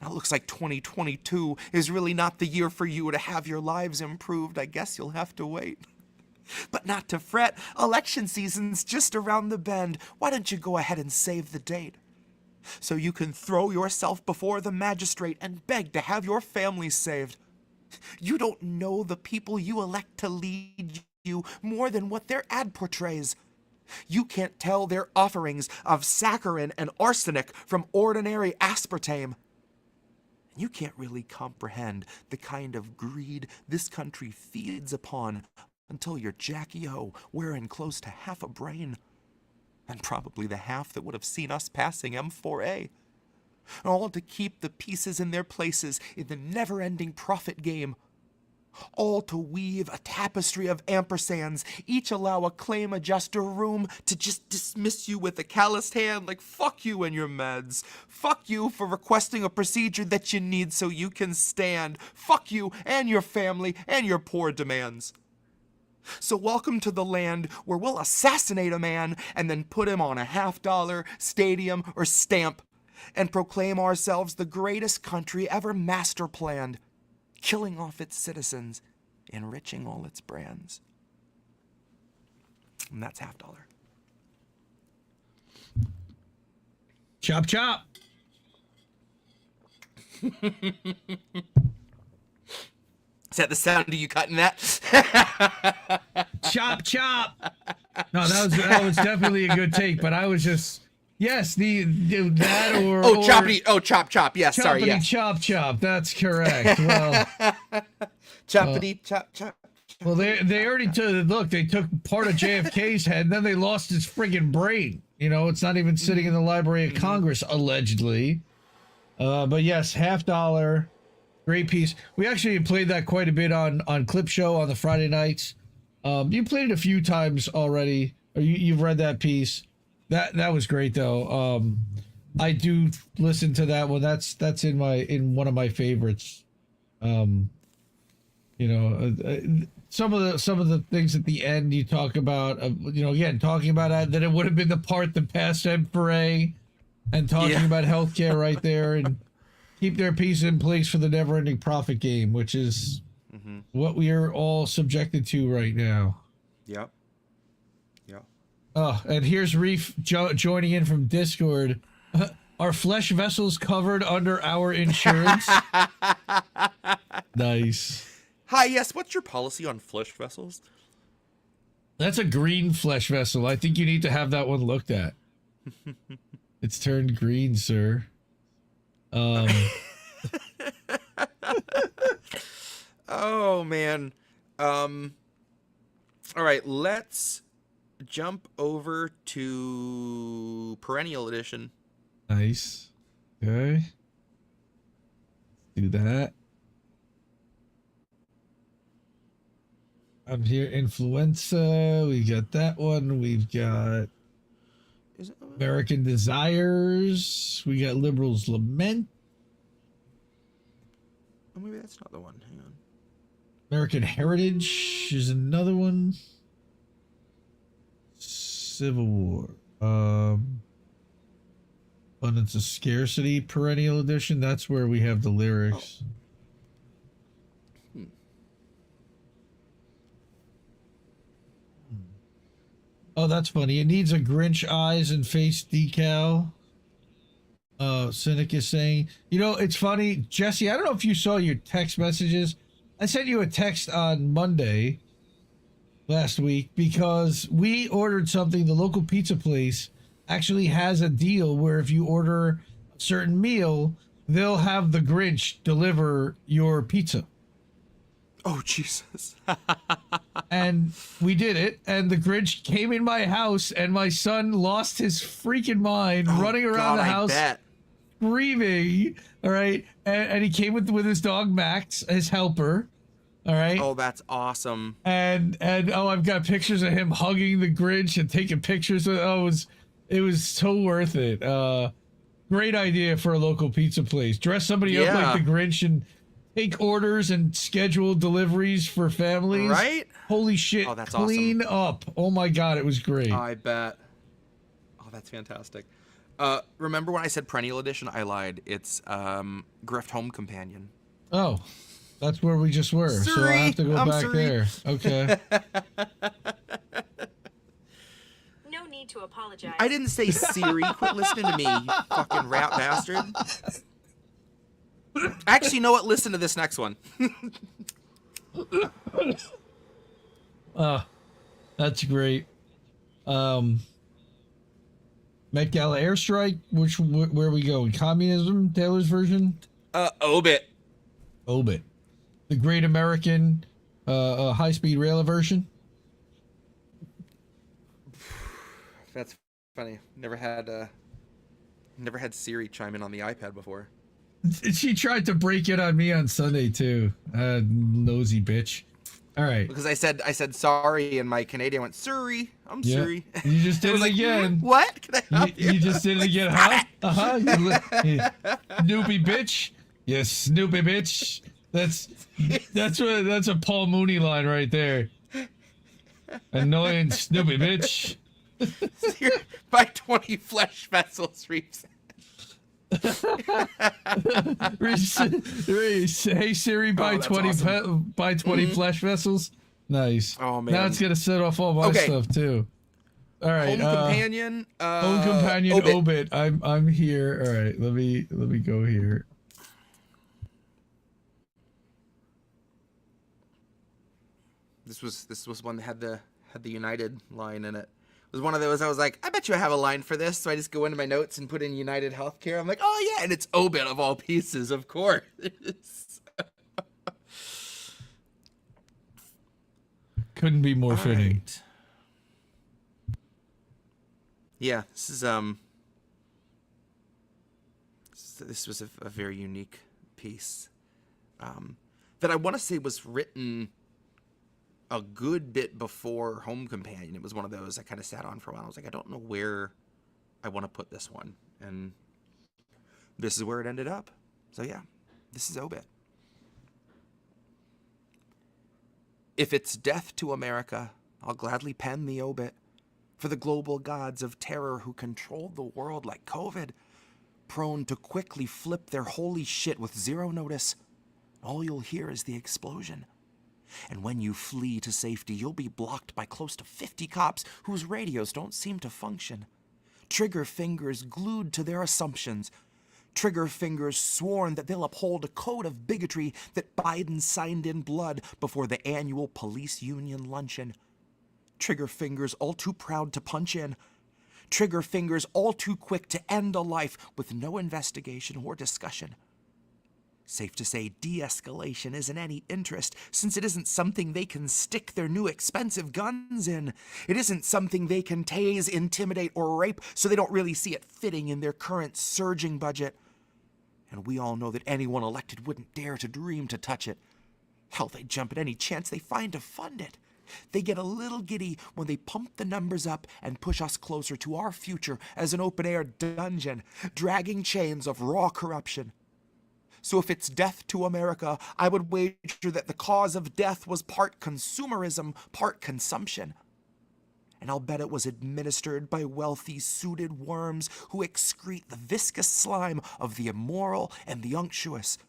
S1: Now it looks like 2022 is really not the year for you to have your lives improved. I guess you'll have to wait. But not to fret, election season's just around the bend. Why don't you go ahead and save the date? So you can throw yourself before the magistrate and beg to have your family saved. You don't know the people you elect to lead you more than what their ad portrays. You can't tell their offerings of saccharin and arsenic from ordinary aspartame. You can't really comprehend the kind of greed this country feeds upon until you're Jackie O, wearing close to half a brain. And probably the half that would have seen us passing M4A. All to keep the pieces in their places in the never-ending profit game. All to weave a tapestry of ampersands, each allow a claim adjuster room to just dismiss you with a calloused hand like fuck you and your meds. Fuck you for requesting a procedure that you need so you can stand. Fuck you and your family and your poor demands. So welcome to the land where we'll assassinate a man and then put him on a $50 stadium or stamp and proclaim ourselves the greatest country ever master planned, killing off its citizens, enriching all its brands. And that's $50.
S3: Chop, chop.
S1: Is that the sound of you cutting that?
S3: Chop, chop. No, that was definitely a good take, but I was just... Yes, that or
S1: choppity. Oh, chop chop. Yes, sorry. Yeah.
S3: Chop chop. That's correct. Well,
S1: choppity chop chop.
S3: Well, they already took. Look, they took part of JFK's head, and then they lost his friggin' brain. You know, it's not even sitting in the Library of Congress, allegedly. But yes, $50. Great piece. We actually played that quite a bit on Clip Show on the Friday nights. You played it a few times already. Or you've read that piece. That was great though. I do listen to that one. That's in one of my favorites. You know, some of the things at the end you talk about, you know, again talking about that it would have been the part that passed Ed Foray, and talking about healthcare right there, and keep their peace in place for the never-ending profit game, which is what we are all subjected to right now.
S4: Yep.
S3: Oh, and here's Reef joining in from Discord. Are flesh vessels covered under our insurance? Nice.
S4: Hi, yes, what's your policy on flesh vessels?
S3: That's a green flesh vessel. I think you need to have that one looked at. It's turned green, sir.
S4: Oh, man. All right, let's jump over to Perennial Edition.
S3: Nice. Okay. Do that. I'm here. Influenza. We got that one. We've got American Desires. We got Liberals Lament.
S4: Oh, maybe that's not the one. Hang on.
S3: American Heritage is another one. Civil War. Abundance of Scarcity Perennial Edition. That's where we have the lyrics. Oh, that's funny. It needs a Grinch eyes and face decal. Cynic is saying, you know, it's funny, Jesse, I don't know if you saw your text messages. I sent you a text on Monday last week because we ordered something. The local pizza place actually has a deal where if you order a certain meal, they'll have the Grinch deliver your pizza.
S4: Oh, Jesus.
S3: And we did it, and the Grinch came in my house, and my son lost his freaking mind running around the house screaming, all right? And he came with his dog Max, his helper, all right?
S4: Oh, that's awesome.
S3: And I've got pictures of him hugging the Grinch and taking pictures of it was so worth it. Great idea for a local pizza place. Dress somebody up like the Grinch and take orders and schedule deliveries for families.
S4: Right?
S3: Holy shit.
S4: Oh, that's
S3: Clean
S4: awesome.
S3: up. Oh my God, it was great.
S4: I bet. Oh, that's fantastic. Remember when I said Perennial Edition? I lied. It's Grift Home Companion.
S3: Oh, that's where we just were. So I have to go back there. Okay.
S5: No need to apologize.
S4: I didn't say Siri. Quit listening to me, you fucking rat bastard. Actually, you know what? Listen to this next one.
S3: That's great. Met Gala airstrike. Where are we going? Communism. Taylor's version.
S4: Obit.
S3: Obit. The Great American high-speed rail version.
S4: That's funny. Never had Siri chime in on the iPad before.
S3: She tried to break it on me on Sunday too. Nosy bitch. All right.
S4: Because I said sorry, and my Canadian went Surrey. I'm Surrey.
S3: You just did it again.
S4: What? Can I help you?
S3: You just did it again, huh? Snoopy bitch. Yes, Snoopy bitch. That's a Paul Mooney line right there. Annoying Snoopy bitch.
S4: Buy 20 flesh vessels, Reef.
S3: Hey Siri, buy 20
S4: awesome.
S3: buy 20 flesh vessels. Nice.
S4: Oh man.
S3: Now it's gonna set off all my stuff too. All right.
S4: Home companion.
S3: Home companion Obit. I'm here. All right. Let me go here.
S4: This was one that had the United line in it. It was one of those I was like, I bet you I have a line for this. So I just go into my notes and put in United Healthcare. I'm like, oh yeah, and it's Obit of all pieces, of course.
S3: Couldn't be more fitting.
S4: Yeah, this was a very unique piece that I want to say was written a good bit before Home Companion. It was one of those I kind of sat on for a while. I was like, I don't know where I want to put this one, and this is where it ended up. So yeah, this is Obit. If it's death to America, I'll gladly pen the obit for the global gods of terror who control the world like COVID, prone to quickly flip their holy shit with zero notice. All you'll hear is the explosion. And when you flee to safety, you'll be blocked by close to 50 cops whose radios don't seem to function. Trigger fingers glued to their assumptions. Trigger fingers sworn that they'll uphold a code of bigotry that Biden signed in blood before the annual police union luncheon. Trigger fingers all too proud to punch in. Trigger fingers all too quick to end a life with no investigation or discussion. Safe to say de-escalation isn't any interest, since it isn't something they can stick their new expensive guns in. It isn't something they can tase, intimidate, or rape, so they don't really see it fitting in their current surging budget. And we all know that anyone elected wouldn't dare to dream to touch it. Hell, they'd jump at any chance they find to fund it. They get a little giddy when they pump the numbers up and push us closer to our future as an open-air dungeon, dragging chains of raw corruption. So if it's death to America, I would wager that the cause of death was part consumerism, part consumption. And I'll bet it was administered by wealthy, suited worms who excrete the viscous slime of the immoral and the unctuous,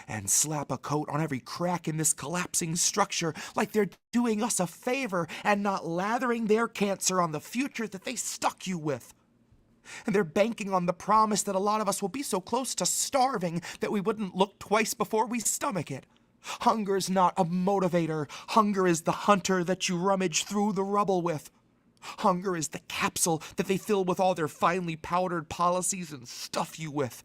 S4: and slap a coat on every crack in this collapsing structure like they're doing us a favor and not lathering their cancer on the future that they stuck you with. And they're banking on the promise that a lot of us will be so close to starving that we wouldn't look twice before we stomach it. Hunger's not a motivator. Hunger is the hunter that you rummage through the rubble with. Hunger is the capsule that they fill with all their finely powdered policies and stuff you with.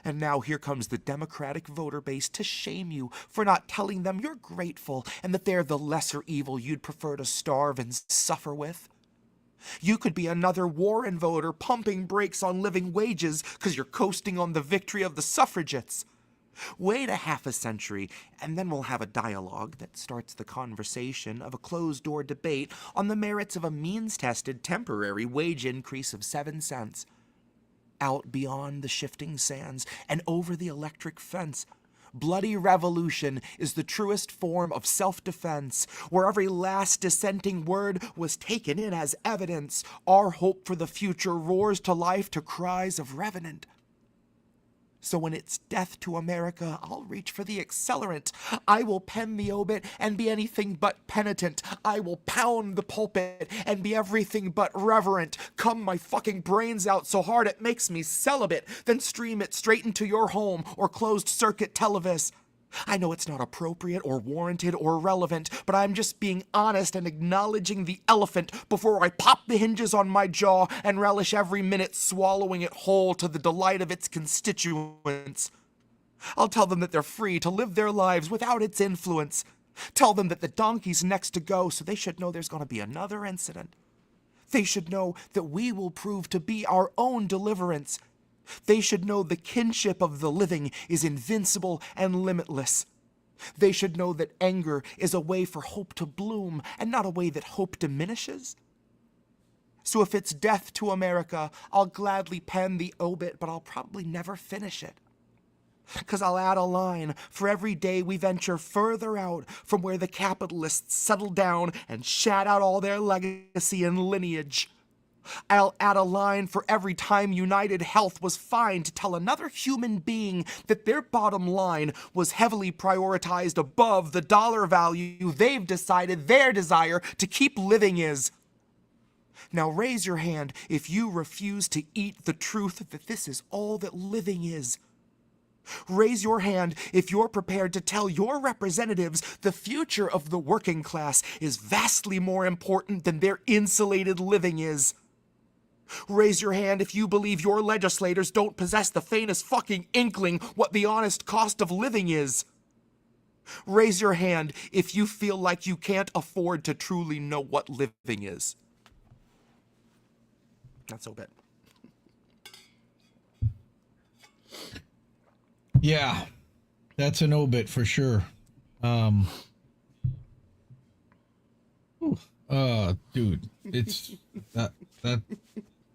S4: And now here comes the Democratic voter base to shame you for not telling them you're grateful and that they're the lesser evil you'd prefer to starve and suffer with. You could be another Warren voter pumping brakes on living wages because you're coasting on the victory of the suffragettes. Wait a half a century, and then we'll have a dialogue that starts the conversation of a closed-door debate on the merits of a means-tested temporary wage increase of 7 cents. Out beyond the shifting sands and over the electric fence, bloody revolution is the truest form of self-defense, where every last dissenting word was taken in as evidence. Our hope for the future roars to life to cries of revenant. So when it's death to America, I'll reach for the accelerant. I will pen the obit and be anything but penitent. I will pound the pulpit and be everything but reverent. Come my fucking brains out so hard it makes me celibate, then stream it straight into your home or closed circuit televis. I know it's not appropriate or warranted or relevant, but I'm just being honest and acknowledging the elephant before I pop the hinges on my jaw and relish every minute swallowing it whole to the delight of its constituents. I'll tell them that they're free to live their lives without its influence. Tell them that the donkey's next to go, so they should know there's going to be another incident. They should know that we will prove to be our own deliverance. They should know the kinship of the living is invincible and limitless. They should know that anger is a way for hope to bloom and not a way that hope diminishes. So if it's death to America, I'll gladly pen the obit, but I'll probably never finish it. 'Cause I'll add a line for every day we venture further out from where the capitalists settled down and shat out all their legacy and lineage. I'll add a line for every time United Health was fine to tell another human being that their bottom line was heavily prioritized above the dollar value they've decided their desire to keep living is. Now raise your hand if you refuse to eat the truth that this is all that living is. Raise your hand if you're prepared to tell your representatives the future of the working class is vastly more important than their insulated living is. Raise your hand if you believe your legislators don't possess the faintest fucking inkling what the honest cost of living is. Raise your hand if you feel like you can't afford to truly know what living is. That's Obit.
S3: Yeah, that's an Obit for sure. Dude, it's that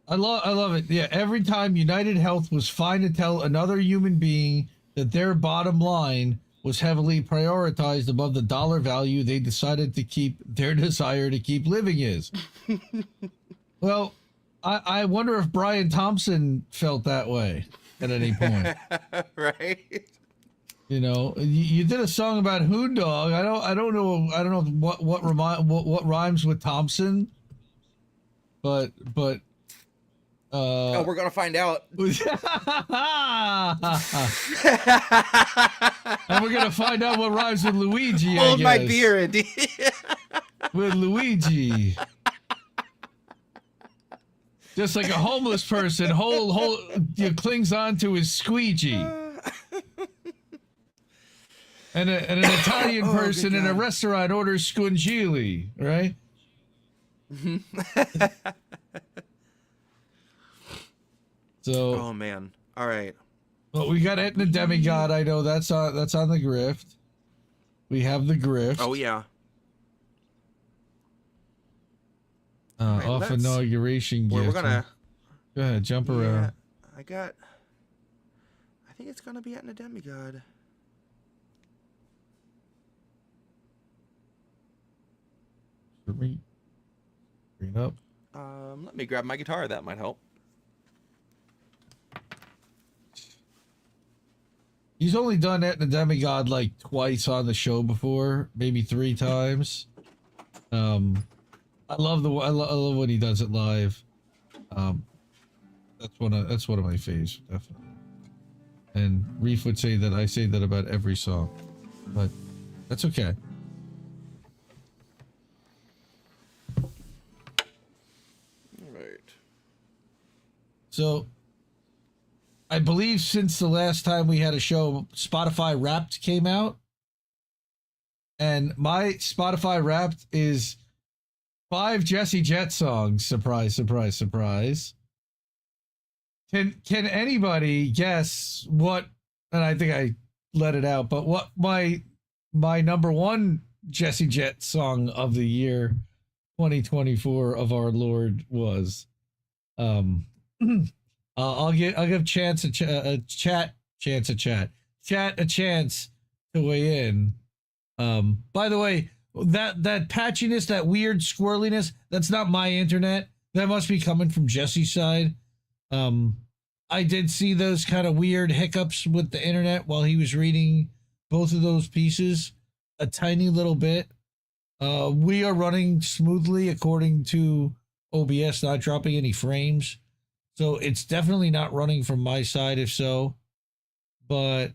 S3: I love it. Yeah, every time United Health was fine to tell another human being that their bottom line was heavily prioritized above the dollar value they decided to keep their desire to keep living is. Well, I wonder if Brian Thompson felt that way at any point.
S4: Right?
S3: You know, you did a song about Hoon Dog. I don't know what rhymes with Thompson, but
S4: oh, we're gonna find out.
S3: And we're gonna find out what rhymes with Luigi.
S4: Hold my beer, indeed.
S3: With Luigi. Just like a homeless person, clings on to his squeegee. And an Italian person in a restaurant orders scungili, right? So.
S4: Oh man! All right.
S3: Well, we got Aetna Demigod. I know that's on the grift. We have the grift.
S4: Oh yeah.
S3: Off inauguration gift.
S4: We're gonna.
S3: Go ahead, jump around.
S4: I think it's gonna be Aetna Demigod.
S3: Bring it up.
S4: Let me grab my guitar. That might help.
S3: He's only done Aetna Demigod like twice on the show before, maybe 3 times. I love when he does it live. That's one of my faves, definitely. And Reef would say that I say that about every song, but that's okay.
S4: All right.
S3: So, I believe since the last time we had a show, Spotify Wrapped came out. And my Spotify Wrapped is 5 Jesse Jett songs. Surprise, surprise, surprise. Can anybody guess what, and I think I let it out, but what my number 1 Jesse Jett song of the year 2024 of our Lord was? I'll give Chance a chance to weigh in. By the way, that patchiness, that weird squirreliness, that's not my internet. That must be coming from Jesse's side. I did see those kind of weird hiccups with the internet while he was reading both of those pieces a tiny little bit. We are running smoothly according to OBS, not dropping any frames. So it's definitely not running from my side, if so. But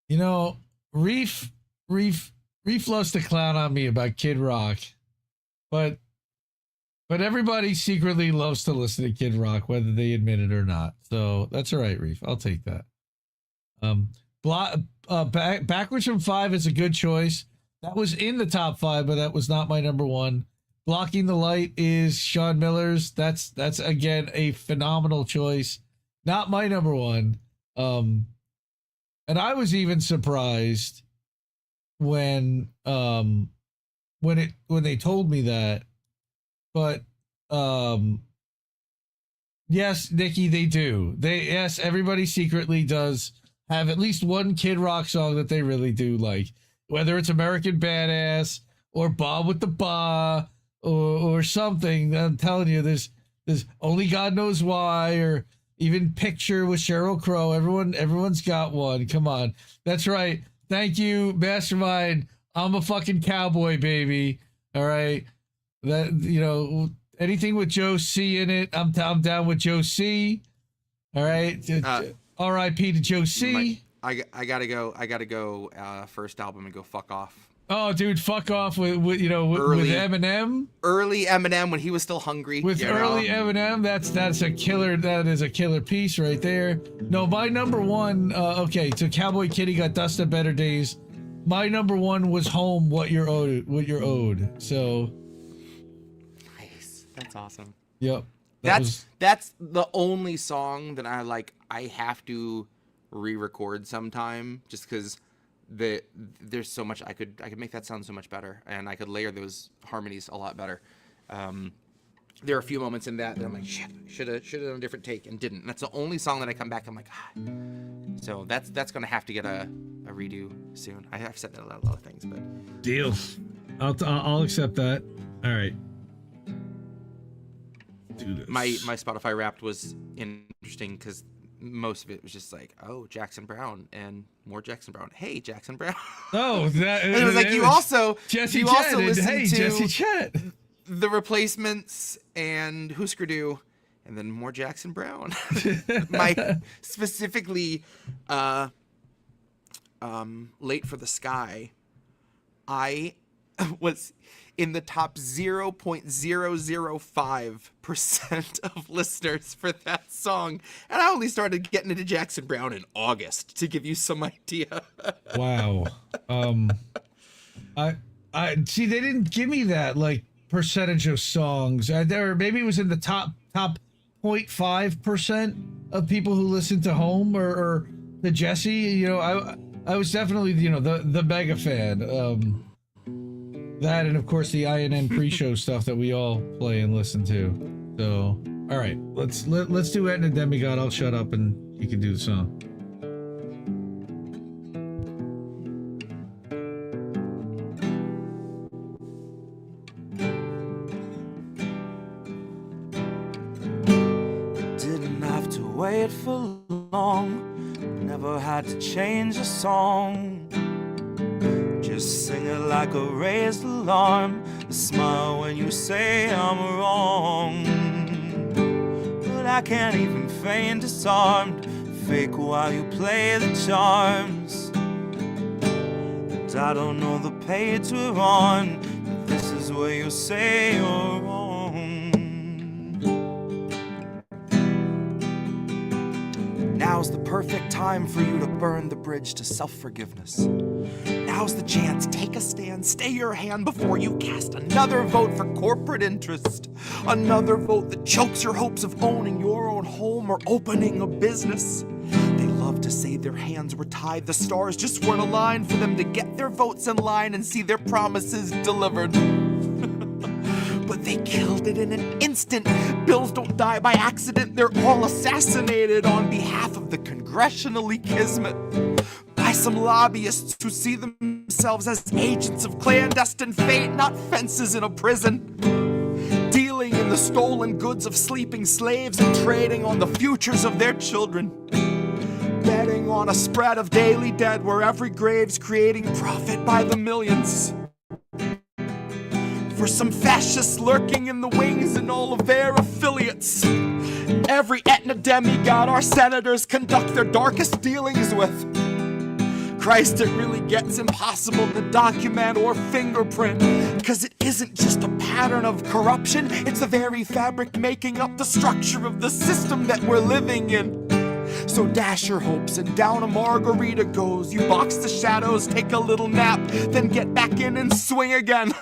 S3: you know, Reef loves to clown on me about Kid Rock. But everybody secretly loves to listen to Kid Rock, whether they admit it or not. So that's all right, Reef. I'll take that. Backwards from 5 is a good choice. That was in the top 5, but that was not my number 1. Blocking the Light is Sean Miller's. That's again a phenomenal choice. Not my number 1. And I was even surprised when they told me that. But yes, Nikki, they do. Yes, everybody secretly does have at least one Kid Rock song that they really do like. Whether it's American Badass or Bob with the Ba or something. I'm telling you, there's Only God Knows Why, or even Picture with Sheryl Crow. Everyone's got one. Come on. That's right. Thank you, Mastermind. I'm a fucking cowboy, baby. All right. That, you know, anything with Joe C in it, I'm down with Joe C. All right. R.I.P. to Joe C.
S4: I gotta go first album and go fuck off.
S3: Oh, dude, fuck off with Eminem.
S4: Early Eminem when he was still hungry.
S3: With early Eminem, that's a killer. That is a killer piece right there. No, my number 1. Okay, so Cowboy Kitty got Dust of Better Days. my number one was Home, What You're Owed. So
S4: Nice. That's awesome.
S3: yep.
S4: That's the only song that I have to re-record sometime, just because there's so much I could make that sound so much better, and I could layer those harmonies a lot better. There are a few moments in that I'm like, shit, should have done a different take and didn't. And that's the only song that I come back, I'm like, So that's gonna have to get a redo soon. I've said that a lot of things, but
S3: Deal. I'll accept that. All right. Do this.
S4: my Spotify Wrapped was interesting because most of it was just like, oh, Jackson Brown and more Jackson Brown. Hey, Jackson Brown.
S3: Oh, that
S4: And it was like you also
S3: Jesse
S4: also
S3: Jett.
S4: listened
S3: Hey,
S4: to
S3: Jesse Jett.
S4: The Replacements and Husker Du, and then more Jackson Brown. My specifically Late for the Sky, I was in the top 0.005% of listeners for that song, and I only started getting into Jackson Brown in August, to give you some idea.
S3: Wow. I see. They didn't give me that like percentage of songs. There, maybe it was in the top 0.5% of people who listen to Home or the Jesse. You know, I was definitely the mega fan. That and of course the INN pre-show stuff that we all play and listen to. So, all right, let's do Aetna Demigod. I'll shut up and you can do the song.
S2: Didn't have to wait for long, never had to change a song. Just sing it like a raised alarm, smile when you say I'm wrong. But I can't even feign disarmed, fake while you play the charms. And I don't know the page we're on, but this is where you say you're wrong. Now's the perfect time for you to burn the bridge to self-forgiveness. Now's the chance, take a stand, stay your hand before you cast another vote for corporate interest. Another vote that chokes your hopes of owning your own home or opening a business. They love to say their hands were tied, the stars just weren't aligned for them to get their votes in line and see their promises delivered. But they killed it in an instant. Bills don't die by accident, they're all assassinated on behalf of the congressionally kismet. By some lobbyists who see themselves as agents of clandestine fate, not fences in a prison. Dealing in the stolen goods of sleeping slaves and trading on the futures of their children. Betting on a spread of daily dead where every grave's creating profit by the millions. For some fascists lurking in the wings and all of their affiliates. Every Aetna Demigod our senators conduct their darkest dealings with. Christ, it really gets impossible to document or fingerprint, cause it isn't just a pattern of corruption, it's the very fabric making up the structure of the system that we're living in. So dash your hopes and down a margarita goes. You box the shadows, take a little nap, then get back in and swing again.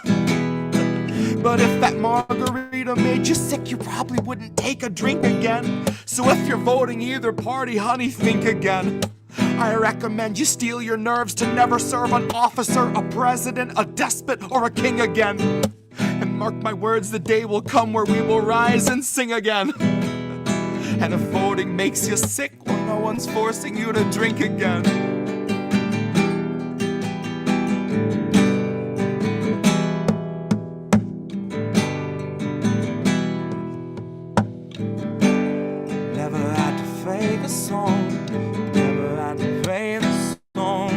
S2: But if that margarita made you sick, you probably wouldn't take a drink again. So if you're voting either party, honey, think again. I recommend you steel your nerves to never serve an officer, a president, a despot, or a king again. And mark my words, the day will come where we will rise and sing again. And if voting makes you sick, well, no one's forcing you to drink again. Song, never had to play the song.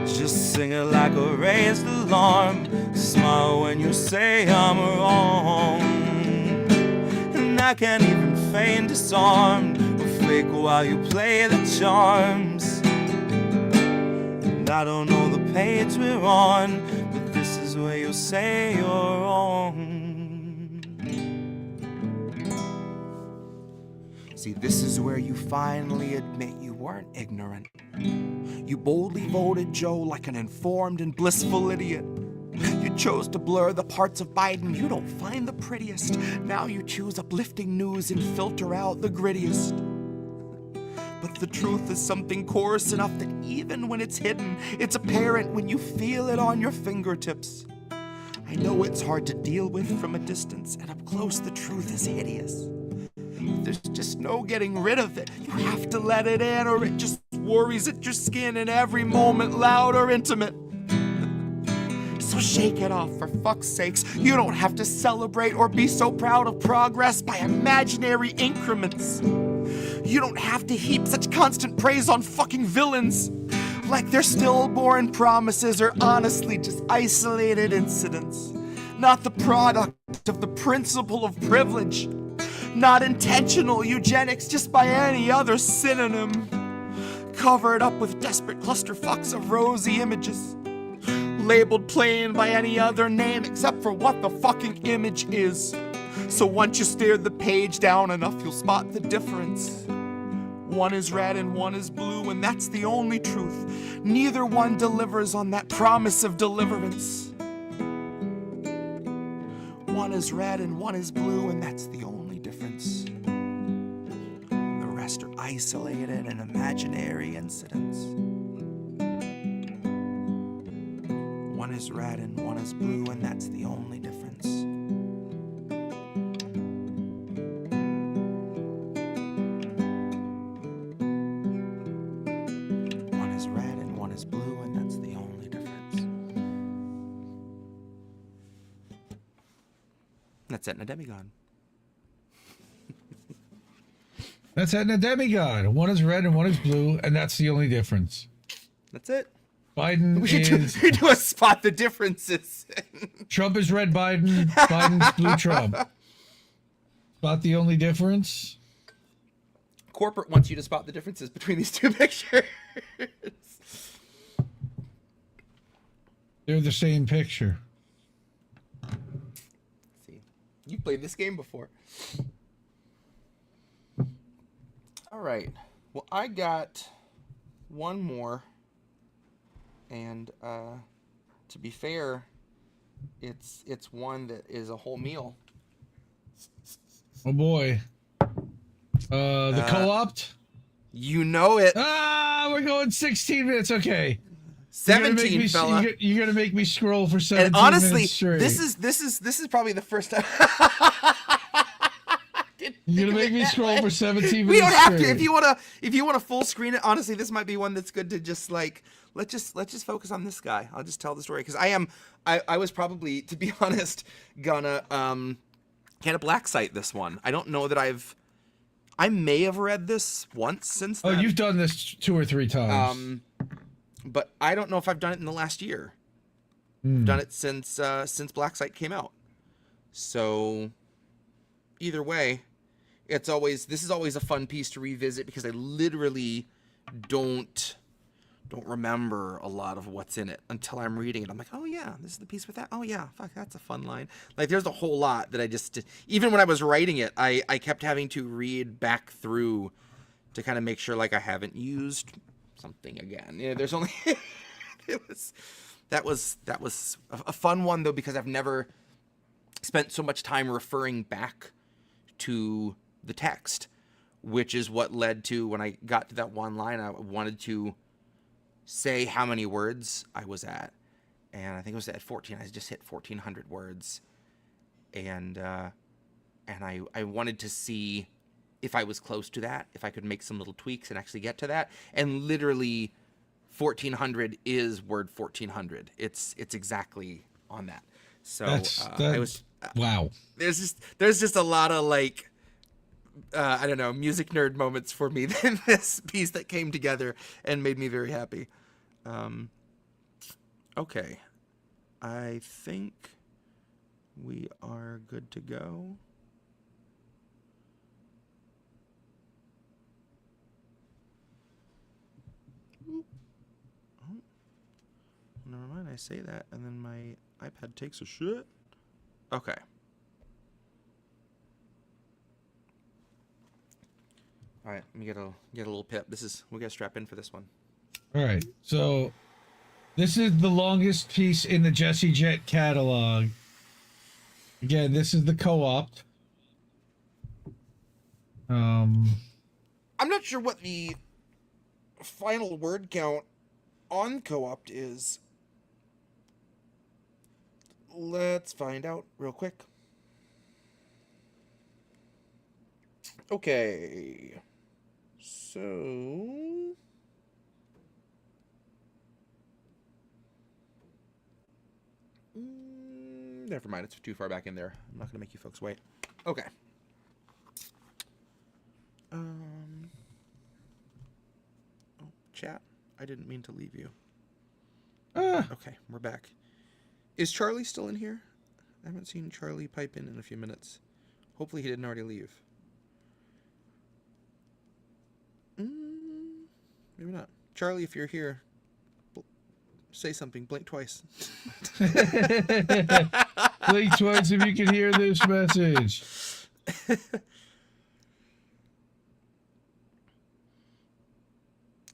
S2: Just sing it like a raised alarm, smile when you say I'm wrong. And I can't even feign disarmed or fake while you play the charms. And I don't know the page we're on, but this is where you say you're wrong. See, this is where you finally admit you
S1: weren't ignorant. You boldly voted Joe like an informed and blissful idiot. You chose to blur the parts of Biden you don't find the prettiest. Now you choose uplifting news and filter out the grittiest. But the truth is something coarse enough that even when it's hidden, it's apparent when you feel it on your fingertips. I know it's hard to deal with from a distance, and up close the truth is hideous. But there's just no getting rid of it. You have to let it in, or it just worries at your skin in every moment, loud or intimate. So shake it off, for fuck's sakes. You don't have to celebrate or be so proud of progress by imaginary increments. You don't have to heap such constant praise on fucking villains, like their stillborn promises are honestly just isolated incidents, not the product of the principle of privilege, not intentional eugenics just by any other synonym, covered up with desperate clusterfucks of rosy images, labeled plain by any other name except for what the fucking image is. So once you stare the page down enough, you'll spot the difference. One is red and one is blue, and that's the only truth. Neither one delivers on that promise of deliverance. One is red and one is blue, and that's the only difference. The rest are isolated and imaginary incidents. One is red and one is blue, and that's the only difference. One is red and one is blue, and that's the only difference.
S4: That's Aetna Demigod.
S3: That's Aetna Demigod. One is red and one is blue, and that's the only difference.
S4: That's it.
S3: Biden
S4: We should
S3: is...
S4: do a spot the differences.
S3: Trump is red Biden, Biden's blue Trump. Spot the only difference?
S4: Corporate wants you to spot the differences between these two pictures.
S3: They're the same picture.
S4: See, you played this game before. All right. Well, I got one more. And to be fair, it's one that is a whole meal.
S3: Oh boy. The co-opt?
S4: You know it.
S3: Ah, we're going 16 minutes. Okay.
S4: 17, fella.
S3: You're gonna make me scroll for 17
S4: And honestly,
S3: minutes straight.
S4: this is probably the first time.
S3: You're gonna make me scroll for 17 minutes.
S4: We don't have
S3: straight.
S4: to. If you wanna full screen it, honestly, this might be one that's good to just like let's just focus on this guy. I'll just tell the story because I was probably, to be honest, gonna get a black site this one. I don't know that I may have read this once since then.
S3: Oh, you've done this 2 or 3 times.
S4: But I don't know if I've done it in the last year. I've done it since Black Site came out. So either way, this is always a fun piece to revisit because I literally don't remember a lot of what's in it until I'm reading it. I'm like, oh yeah, this is the piece with that. Oh yeah, fuck, that's a fun line. Like there's a whole lot that I just, even when I was writing it, I kept having to read back through to kind of make sure like I haven't used something again. Yeah, there's only that was a fun one though, because I've never spent so much time referring back to the text, which is what led to when I got to that one line, I wanted to say how many words I was at, and I think it was at 14. I just hit 1,400 words, and I wanted to see if I was close to that, if I could make some little tweaks and actually get to that. And literally 1,400 is word 1,400. It's exactly on that. So I was
S3: wow.
S4: There's just a lot of like I don't know, music nerd moments for me in this piece that came together and made me very happy. Okay, I think we are good to go. Oh, never mind, I say that and then my iPad takes a shit. Okay. All right, let me get a little pip. We got to strap in for this one.
S3: All right, so this is the longest piece in the Jesse Jett catalog. Again, this is the co-opt.
S4: I'm not sure what the final word count on co-opt is. Let's find out real quick. Okay. So... never mind, it's too far back in there. I'm not going to make you folks wait. Okay. Oh, chat. I didn't mean to leave you. Okay, we're back. Is Charlie still in here? I haven't seen Charlie pipe in a few minutes. Hopefully he didn't already leave. Maybe not. Charlie, if you're here, say something. Blink twice.
S3: Blink twice if you can hear this message.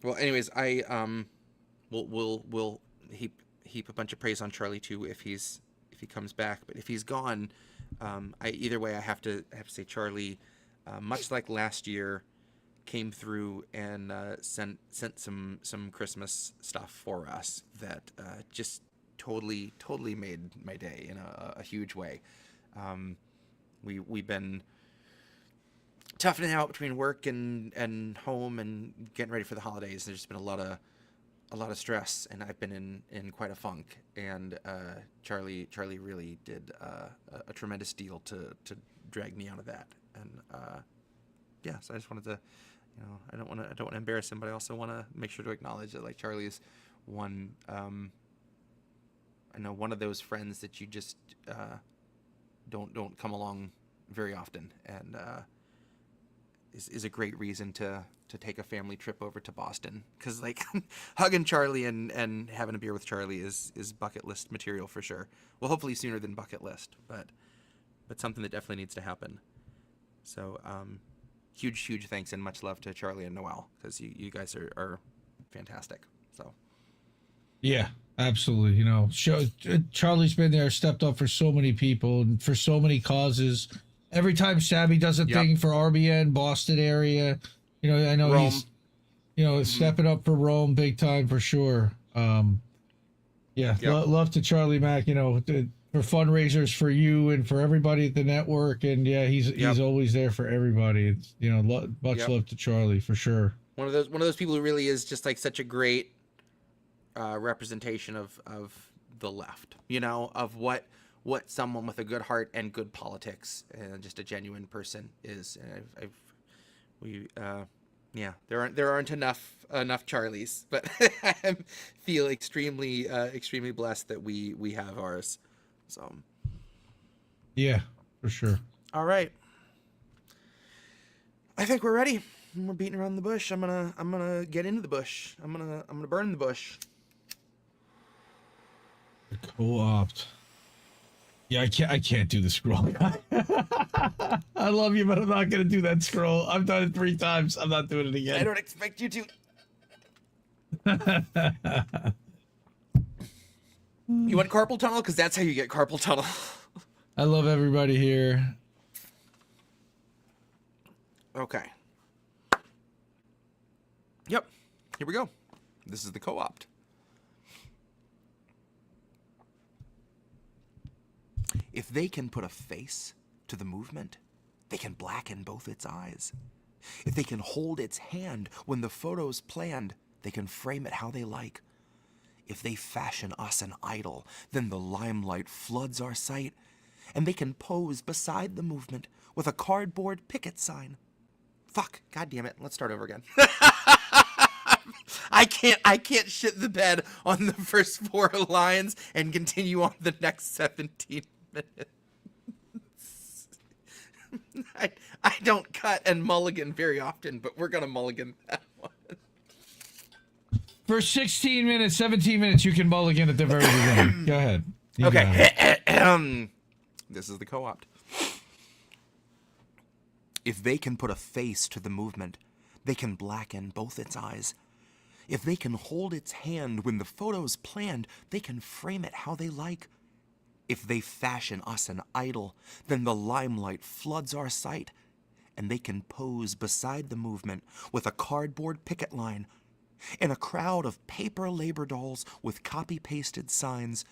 S4: Well, anyways, we'll heap a bunch of praise on Charlie too if he comes back. But if he's gone, either way I have to say Charlie, much like last year, came through and sent some Christmas stuff for us that just totally made my day in a huge way. We've been toughing out between work and home and getting ready for the holidays. There's been a lot of stress, and I've been in quite a funk. And Charlie really did a tremendous deal to drag me out of that. And yeah, so I just wanted to, I don't want to embarrass him, but I also want to make sure to acknowledge that, like, Charlie is one. I know one of those friends that you just don't come along very often, and is a great reason to take a family trip over to Boston, because, like, hugging Charlie and having a beer with Charlie is bucket list material for sure. Well, hopefully sooner than bucket list, but something that definitely needs to happen. So huge thanks and much love to Charlie and Noel, because you guys are fantastic. So
S3: yeah, absolutely. Charlie's been there, stepped up for so many people and for so many causes. Every time Sabby does a thing for RBN, Boston area, I know
S4: Rome.
S3: He's, stepping up for Rome big time for sure. Love to Charlie Mack, for fundraisers for you and for everybody at the network. And yeah, he's always there for everybody. It's, much love to Charlie for sure.
S4: One of those people who really is just like such a great representation of the left, of what someone with a good heart and good politics and just a genuine person is. And there aren't enough Charlies, but I feel extremely blessed that we have ours. So
S3: yeah, for sure.
S4: All right, I think we're ready. We're beating around the bush. I'm gonna get into the bush. I'm gonna burn the bush.
S3: Co-opt. Yeah, I can't do the scroll. I love you, but I'm not gonna do that scroll. I've done it 3 times. I'm not doing it again.
S4: I don't expect you to. You want carpal tunnel? Because that's how you get carpal tunnel.
S3: I love everybody here.
S4: Okay. Yep. Here we go. This is the co-opt. If they can put a face to the movement, they can blacken both its eyes. If they can hold its hand when the photo's planned, they can frame it how they like. If they fashion us an idol, then the limelight floods our sight, and they can pose beside the movement with a cardboard picket sign. Fuck, God damn it, let's start over again. I can't shit the bed on the first 4 lines and continue on the next 17 minutes. I don't cut and mulligan very often, but we're gonna mulligan that one.
S3: For 16 minutes, 17 minutes, you can mulligan at the very beginning. Go ahead.
S4: Okay. This is the co-opt. If they can put a face to the movement,
S1: they can blacken both its eyes. If they can hold its hand when the photo's planned, they can frame it how they like. If they fashion us an idol, then the limelight floods our sight, and they can pose beside the movement with a cardboard picket line, in a crowd of paper labor dolls with copy-pasted signs,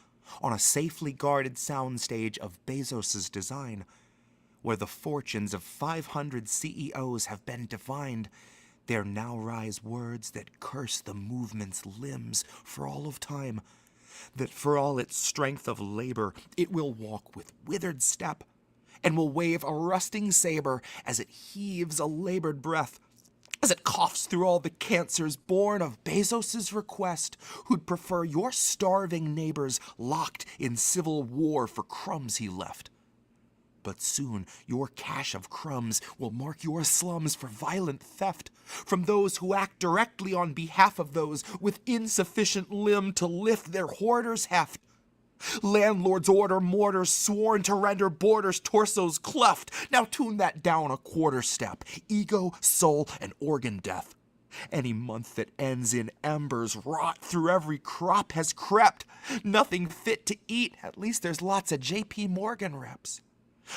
S1: on a safely guarded soundstage of Bezos's design, where the fortunes of 500 CEOs have been divined. There now rise words that curse the movement's limbs for all of time, that for all its strength of labor, it will walk with withered step, and will wave a rusting saber as it heaves a labored breath, as it coughs through all the cancers born of Bezos's request, who'd prefer your starving neighbors locked in civil war for crumbs he left. But soon your cache of crumbs will mark your slums for violent theft from those who act directly on behalf of those with insufficient limb to lift their hoarder's heft. Landlords order mortars sworn to render borders torsos cleft. Now tune that down a quarter step. Ego, soul, and organ death. Any month that ends in embers rot through every crop has crept. Nothing fit to eat. At least there's lots of J.P. Morgan reps.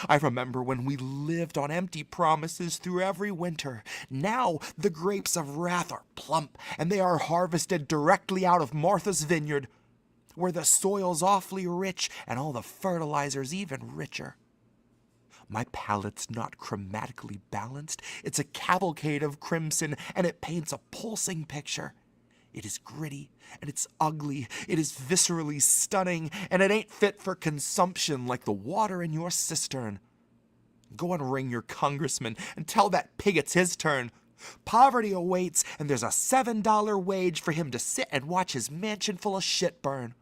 S1: I remember when we lived on empty promises through every winter. Now the grapes of wrath are plump, and they are harvested directly out of Martha's vineyard, where the soil's awfully rich and all the fertilizer's even richer. My palate's not chromatically balanced. It's a cavalcade of crimson, and it paints a pulsing picture. It is gritty, and it's ugly, it is viscerally stunning, and it ain't fit for consumption like the water in your cistern. Go and ring your congressman and tell that pig it's his turn. Poverty awaits, and there's a $7 wage for him to sit and watch his mansion full of shit burn.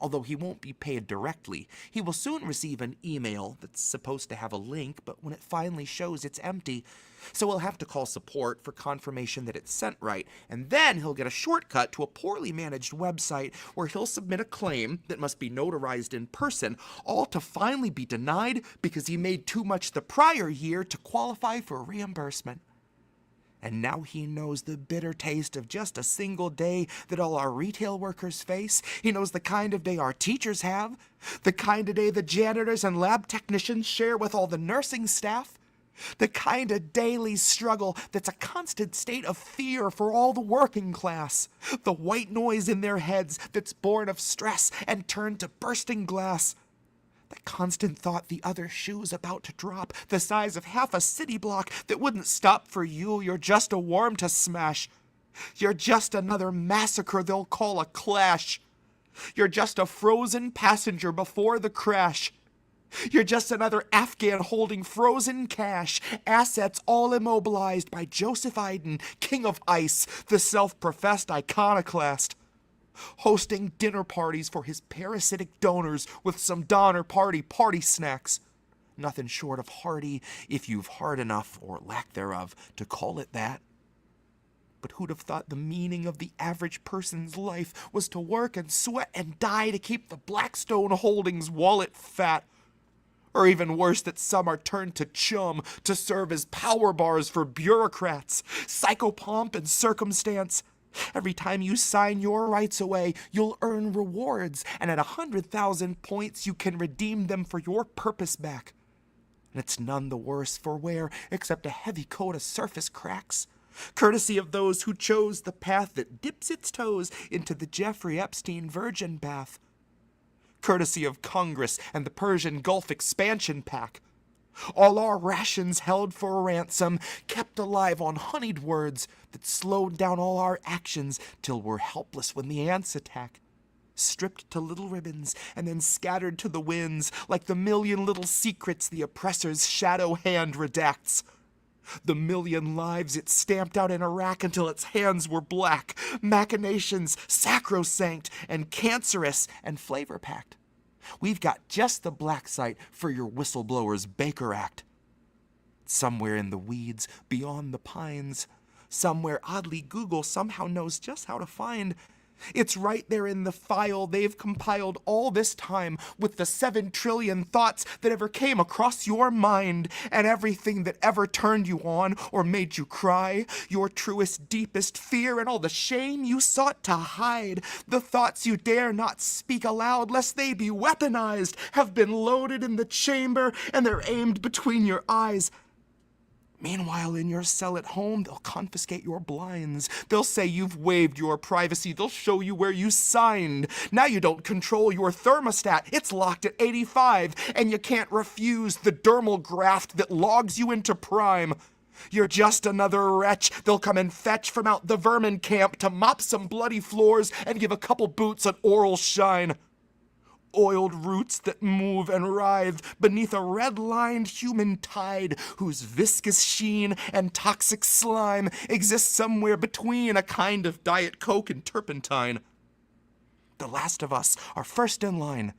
S1: Although he won't be paid directly, he will soon receive an email that's supposed to have a link, but when it finally shows, it's empty. So he'll have to call support for confirmation that it's sent right, and then he'll get a shortcut to a poorly managed website where he'll submit a claim that must be notarized in person, all to finally be denied because he made too much the prior year to qualify for reimbursement. And now he knows the bitter taste of just a single day that all our retail workers face. He knows the kind of day our teachers have, the kind of day the janitors and lab technicians share with all the nursing staff, the kind of daily struggle that's a constant state of fear for all the working class, the white noise in their heads that's born of stress and turned to bursting glass. The constant thought the other shoe's about to drop, the size of half a city block that wouldn't stop for you. You're just a worm to smash. You're just another massacre they'll call a clash. You're just a frozen passenger before the crash. You're just another Afghan holding frozen cash, assets all immobilized by Joseph Iden, king of ice, the self-professed iconoclast, hosting dinner parties for his parasitic donors with some Donner Party snacks. Nothing short of hearty, if you've heart enough, or lack thereof, to call it that. But who'd have thought the meaning of the average person's life was to work and sweat and die to keep the Blackstone Holdings wallet fat? Or even worse, that some are turned to chum to serve as power bars for bureaucrats, psychopomp and circumstance. Every time you sign your rights away, you'll earn rewards, and at 100,000 points you can redeem them for your purpose back. And it's none the worse for wear, except a heavy coat of surface cracks, courtesy of those who chose the path that dips its toes into the Jeffrey Epstein virgin bath. Courtesy of Congress and the Persian Gulf expansion pack. All our rations held for ransom, kept alive on honeyed words that slowed down all our actions till we're helpless when the ants attack. Stripped to little ribbons and then scattered to the winds like the million little secrets the oppressor's shadow hand redacts. The million lives it stamped out in Iraq until its hands were black. Machinations sacrosanct and cancerous and flavor-packed. We've got just the black site for your whistleblower's Baker Act. Somewhere in the weeds, beyond the pines, somewhere oddly Google somehow knows just how to find,
S6: It's right there in the file they've compiled all this time with the 7 trillion thoughts that ever came across your mind and everything that ever turned you on or made you cry, your truest, deepest fear and all the shame you sought to hide, the thoughts you dare not speak aloud lest they be weaponized, have been loaded in the chamber and they're aimed between your eyes. Meanwhile, in your cell at home, they'll confiscate your blinds. They'll say you've waived your privacy. They'll show you where you signed. Now you don't control your thermostat. It's locked at 85, and you can't refuse the dermal graft that logs you into prime. You're just another wretch they'll come and fetch from out the vermin camp to mop some bloody floors and give a couple boots an oral shine. Oiled roots that move and writhe beneath a red-lined human tide whose viscous sheen and toxic slime exist somewhere between a kind of Diet Coke and turpentine. The last of us are first in line.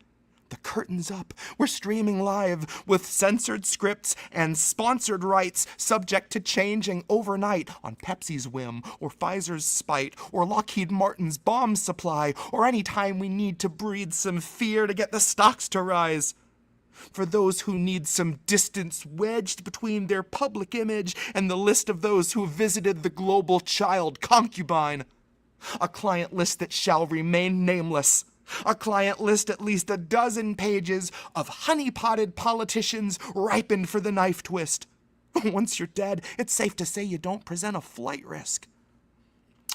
S6: The curtain's up. We're streaming live with censored scripts and sponsored rights subject to changing overnight on Pepsi's whim or Pfizer's spite or Lockheed Martin's bomb supply or any time we need to breed some fear to get the stocks to rise. For those who need some distance wedged between their public image and the list of those who visited the global child concubine. A client list that shall remain nameless. A client list at least a dozen pages of honey-potted politicians ripened for the knife twist. Once you're dead, it's safe to say you don't present a flight risk.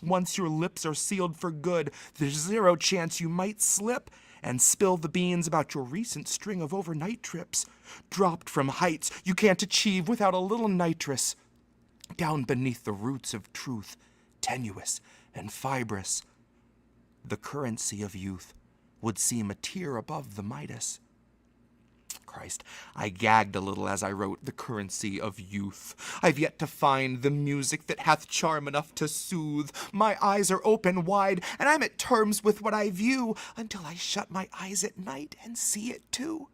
S6: Once your lips are sealed for good, there's zero chance you might slip and spill the beans about your recent string of overnight trips, dropped from heights you can't achieve without a little nitrous. Down beneath the roots of truth, tenuous and fibrous, the currency of youth would seem a tear above the Midas. Christ, I gagged a little as I wrote the currency of youth. I've yet to find the music that hath charm enough to soothe. My eyes are open wide, and I'm at terms with what I view until I shut my eyes at night and see it too.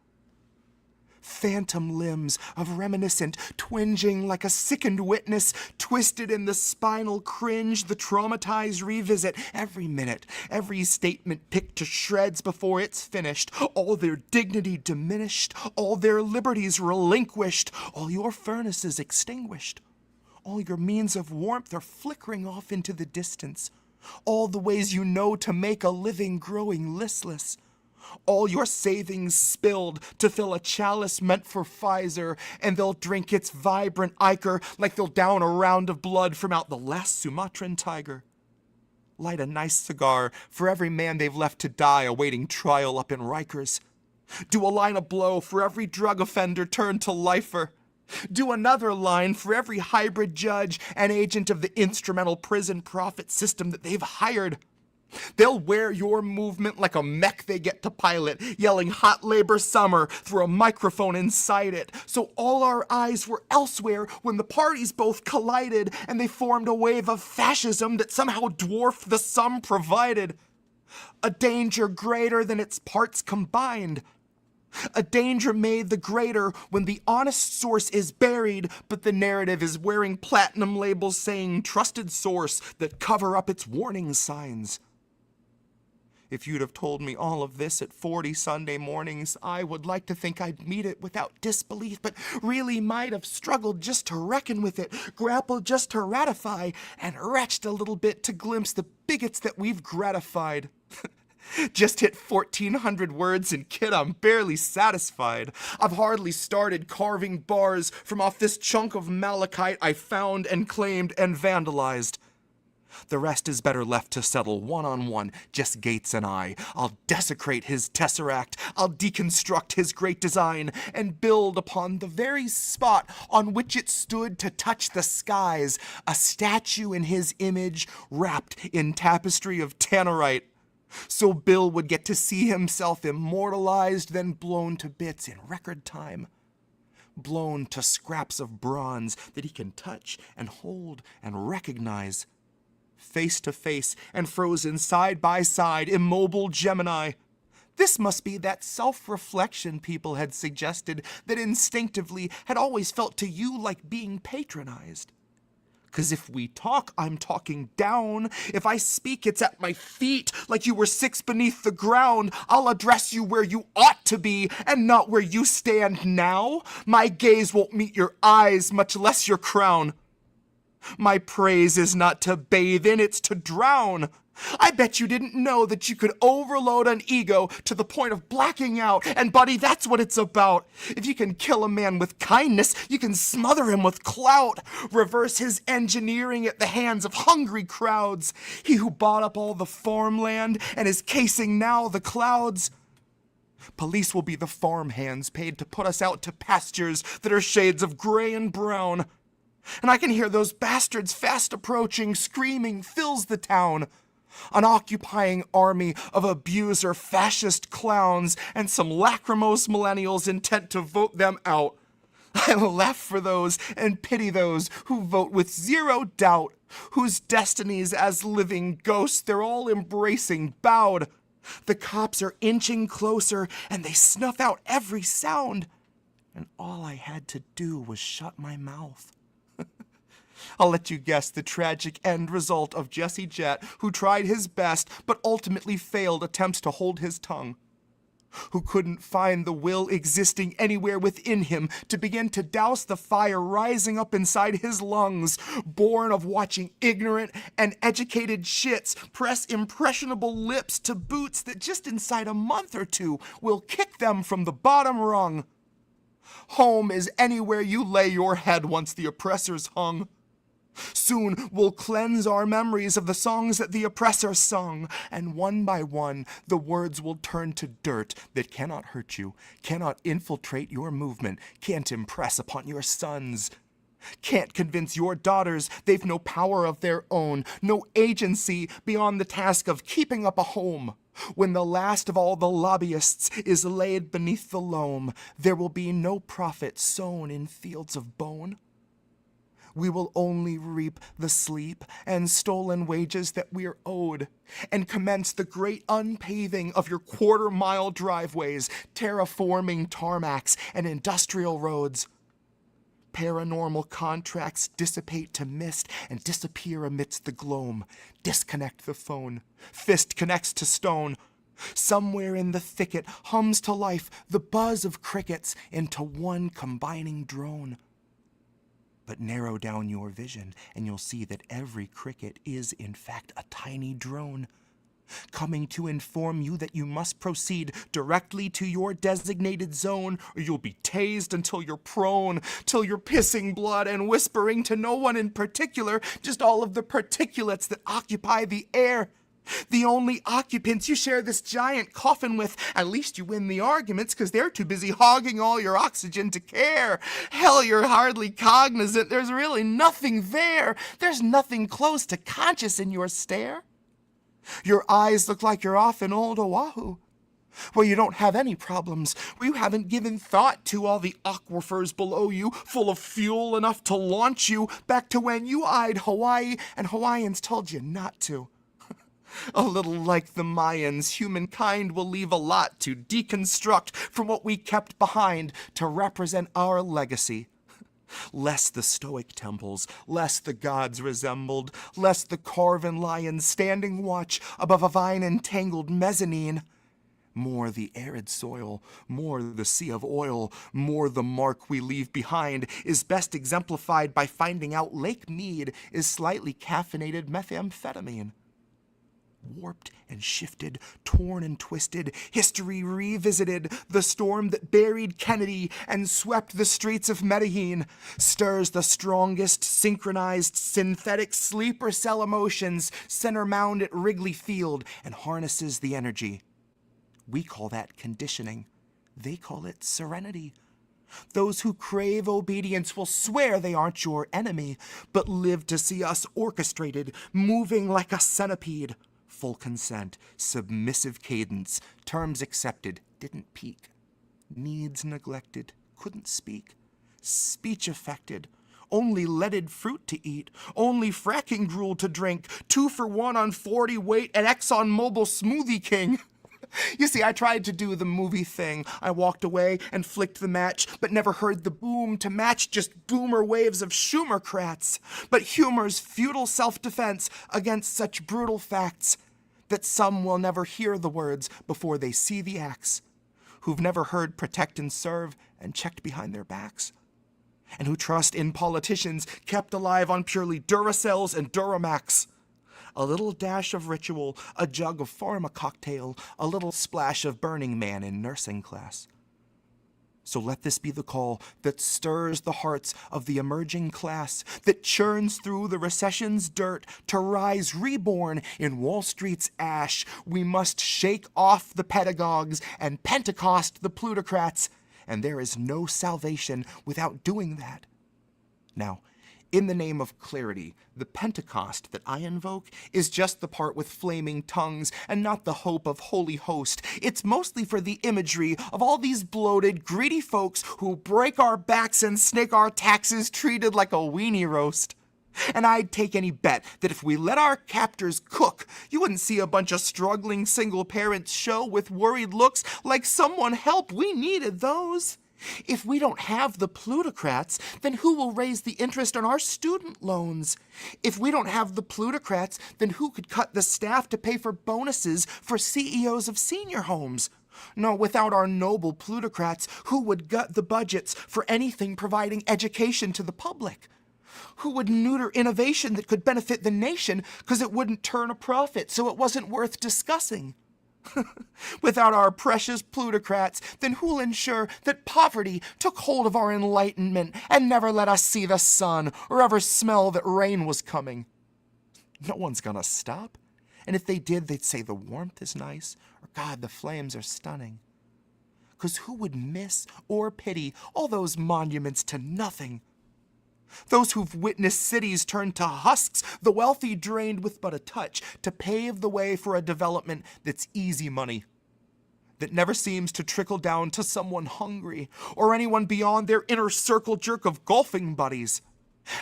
S6: Phantom limbs of reminiscent, twinging like a sickened witness, twisted in the spinal cringe, the traumatized revisit every minute, every statement picked to shreds before it's finished, all their dignity diminished, all their liberties relinquished, all your furnaces extinguished, all your means of warmth are flickering off into the distance, all the ways you know to make a living growing listless. All your savings spilled to fill a chalice meant for Pfizer, and they'll drink its vibrant ichor like they'll down a round of blood from out the last Sumatran tiger. Light a nice cigar for every man they've left to die awaiting trial up in Rikers. Do a line of blow for every drug offender turned to lifer. Do another line for every hybrid judge and agent of the instrumental prison profit system that they've hired. They'll wear your movement like a mech they get to pilot, yelling hot labor summer through a microphone inside it. So all our eyes were elsewhere when the parties both collided and they formed a wave of fascism that somehow dwarfed the sum provided. A danger greater than its parts combined. A danger made the greater when the honest source is buried, but the narrative is wearing platinum labels saying trusted source that cover up its warning signs. If you'd have told me all of this at 40 Sunday mornings, I would like to think I'd meet it without disbelief, but really might have struggled just to reckon with it, grappled just to ratify, and retched a little bit to glimpse the bigots that we've gratified. Just hit 1,400 words and kid, I'm barely satisfied. I've hardly started carving bars from off this chunk of malachite I found and claimed and vandalized. The rest is better left to settle one-on-one, just Gates and I. I'll desecrate his tesseract, I'll deconstruct his great design, and build upon the very spot on which it stood to touch the skies, a statue in his image wrapped in tapestry of tannerite. So Bill would get to see himself immortalized, then blown to bits in record time. Blown to scraps of bronze that he can touch and hold and recognize. Face to face and frozen side by side, immobile Gemini. This must be that self-reflection people had suggested that instinctively had always felt to you like being patronized. 'Cause if we talk, I'm talking down. If I speak, it's at my feet, like you were 6 beneath the ground. I'll address you where you ought to be, and not where you stand now. My gaze won't meet your eyes, much less your crown. My praise is not to bathe in, it's to drown. I bet you didn't know that you could overload an ego to the point of blacking out. And buddy, that's what it's about. If you can kill a man with kindness, you can smother him with clout. Reverse his engineering at the hands of hungry crowds. He who bought up all the farmland and is casing now the clouds. Police will be the farm hands paid to put us out to pastures that are shades of gray and brown. And I can hear those bastards fast approaching, screaming fills the town. An occupying army of abuser fascist clowns and some lachrymose millennials intent to vote them out. I laugh for those and pity those who vote with zero doubt, whose destinies as living ghosts they're all embracing bowed. The cops are inching closer and they snuff out every sound. And all I had to do was shut my mouth. I'll let you guess the tragic end result of Jesse Jett, who tried his best but ultimately failed attempts to hold his tongue. Who couldn't find the will existing anywhere within him to begin to douse the fire rising up inside his lungs, born of watching ignorant and educated shits press impressionable lips to boots that just inside a month or two will kick them from the bottom rung. Home is anywhere you lay your head once the oppressor's hung. Soon we'll cleanse our memories of the songs that the oppressor sung, and one by one the words will turn to dirt that cannot hurt you, cannot infiltrate your movement, can't impress upon your sons. Can't convince your daughters they've no power of their own, no agency beyond the task of keeping up a home. When the last of all the lobbyists is laid beneath the loam, there will be no profit sown in fields of bone. We will only reap the sleep and stolen wages that we're owed, and commence the great unpaving of your quarter-mile driveways, terraforming tarmacs and industrial roads. Paranormal contracts dissipate to mist and disappear amidst the gloam. Disconnect the phone. Fist connects to stone. Somewhere in the thicket hums to life the buzz of crickets into one combining drone. But narrow down your vision, and you'll see that every cricket is, in fact, a tiny drone, coming to inform you that you must proceed directly to your designated zone, or you'll be tased until you're prone, till you're pissing blood and whispering to no one in particular, just all of the particulates that occupy the air. The only occupants you share this giant coffin with. At least you win the arguments, 'cause they're too busy hogging all your oxygen to care. Hell, you're hardly cognizant. There's really nothing there. There's nothing close to conscious in your stare. Your eyes look like you're off in old Oahu, where you don't have any problems, where you haven't given thought to all the aquifers below you, full of fuel enough to launch you back to when you eyed Hawaii and Hawaiians told you not to. A little like the Mayans, humankind will leave a lot to deconstruct from what we kept behind to represent our legacy. Less the stoic temples, less the gods resembled, less the carven lions standing watch above a vine-entangled mezzanine. More the arid soil, more the sea of oil, more the mark we leave behind is best exemplified by finding out Lake Mead is slightly caffeinated methamphetamine. Warped and shifted, torn and twisted, history revisited, the storm that buried Kennedy and swept the streets of Medellin stirs the strongest synchronized synthetic sleeper cell emotions center mound at Wrigley Field and harnesses the energy. We call that conditioning. They call it serenity. Those who crave obedience will swear they aren't your enemy, but live to see us orchestrated, moving like a centipede. Full consent, submissive cadence, terms accepted, didn't peak. Needs neglected, couldn't speak. Speech affected, only leaded fruit to eat, only fracking gruel to drink, 2 for $1 on 40 weight at ExxonMobil Smoothie King. You see, I tried to do the movie thing. I walked away and flicked the match, but never heard the boom to match just boomer waves of Schumercrats. But humor's futile self-defense against such brutal facts that some will never hear the words before they see the acts, who've never heard protect and serve and checked behind their backs, and who trust in politicians kept alive on purely Duracells and Duramax. A little dash of ritual, a jug of pharma cocktail, a little splash of Burning Man in nursing class. So let this be the call that stirs the hearts of the emerging class, that churns through the recession's dirt to rise reborn in Wall Street's ash. We must shake off the pedagogues and Pentecost the plutocrats, and there is no salvation without doing that. Now, in the name of clarity, the Pentecost that I invoke is just the part with flaming tongues and not the hope of Holy Host. It's mostly for the imagery of all these bloated, greedy folks who break our backs and snake our taxes treated like a weenie roast. And I'd take any bet that if we let our captors cook, you wouldn't see a bunch of struggling single parents show with worried looks like someone help, we needed those. If we don't have the plutocrats, then who will raise the interest on our student loans? If we don't have the plutocrats, then who could cut the staff to pay for bonuses for CEOs of senior homes? No, without our noble plutocrats, who would gut the budgets for anything providing education to the public? Who would neuter innovation that could benefit the nation because it wouldn't turn a profit, so it wasn't worth discussing? Without our precious plutocrats, then who'll ensure that poverty took hold of our enlightenment and never let us see the sun or ever smell that rain was coming? No one's gonna stop. And if they did, they'd say the warmth is nice, or God, the flames are stunning. 'Cause who would miss or pity all those monuments to nothing? Those who've witnessed cities turn to husks, the wealthy drained with but a touch, to pave the way for a development that's easy money, that never seems to trickle down to someone hungry, or anyone beyond their inner circle jerk of golfing buddies.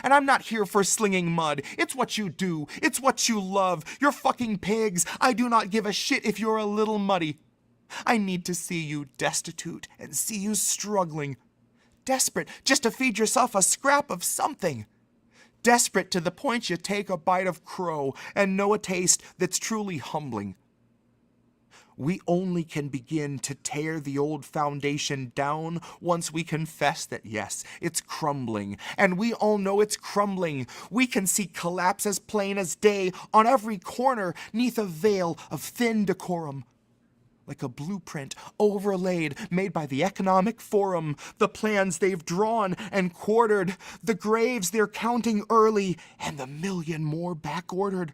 S6: And I'm not here for slinging mud. It's what you do. It's what you love. You're fucking pigs. I do not give a shit if you're a little muddy. I need to see you destitute and see you struggling. Desperate just to feed yourself a scrap of something. Desperate to the point you take a bite of crow and know a taste that's truly humbling. We only can begin to tear the old foundation down once we confess that, yes, it's crumbling. And we all know it's crumbling. We can see collapse as plain as day on every corner 'neath a veil of thin decorum. Like a blueprint overlaid, made by the Economic Forum, the plans they've drawn and quartered, the graves they're counting early, and the million more back-ordered.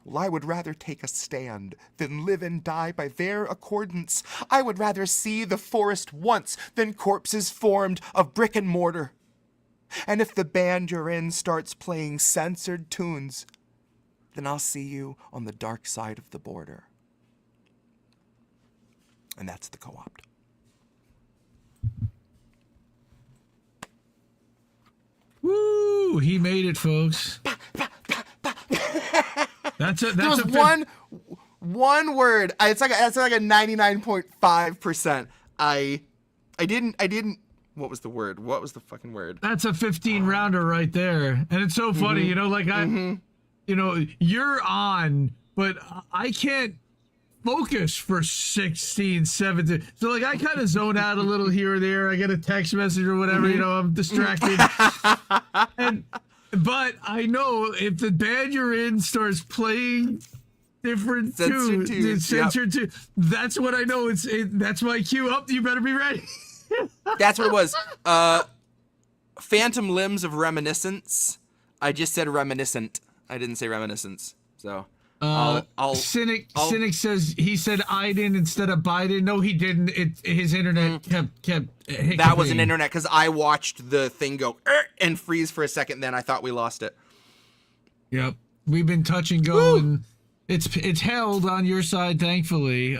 S6: Well, I would rather take a stand than live and die by their accordance. I would rather see the forest once than corpses formed of brick and mortar. And if the band you're in starts playing censored tunes, then I'll see you on the dark side of the border. And that's the co-opt.
S3: Woo! He made it, folks. That's
S6: one word. It's like a 99.5%. I didn't. What was the word? What was the fucking word?
S3: That's a 15 rounder right there. And it's so funny, you know, like you're on, but I can't focus for 16, 17. So like I kind of zone out a little here or there. I get a text message or whatever, you know, I'm distracted. But I know if the band you're in starts playing different tunes, censored tunes, that's what I know. That's my cue. Up, you better be ready.
S6: That's what it was. Phantom Limbs of Reminiscence. I just said reminiscent. I didn't say reminiscence. So
S3: Cynic says he said Iden instead of Biden. No, he didn't. His internet kept hiccuping.
S6: That was an internet because I watched the thing go and freeze for a second. Then I thought we lost it.
S3: Yep, we've been touch and go, and it's held on your side, thankfully.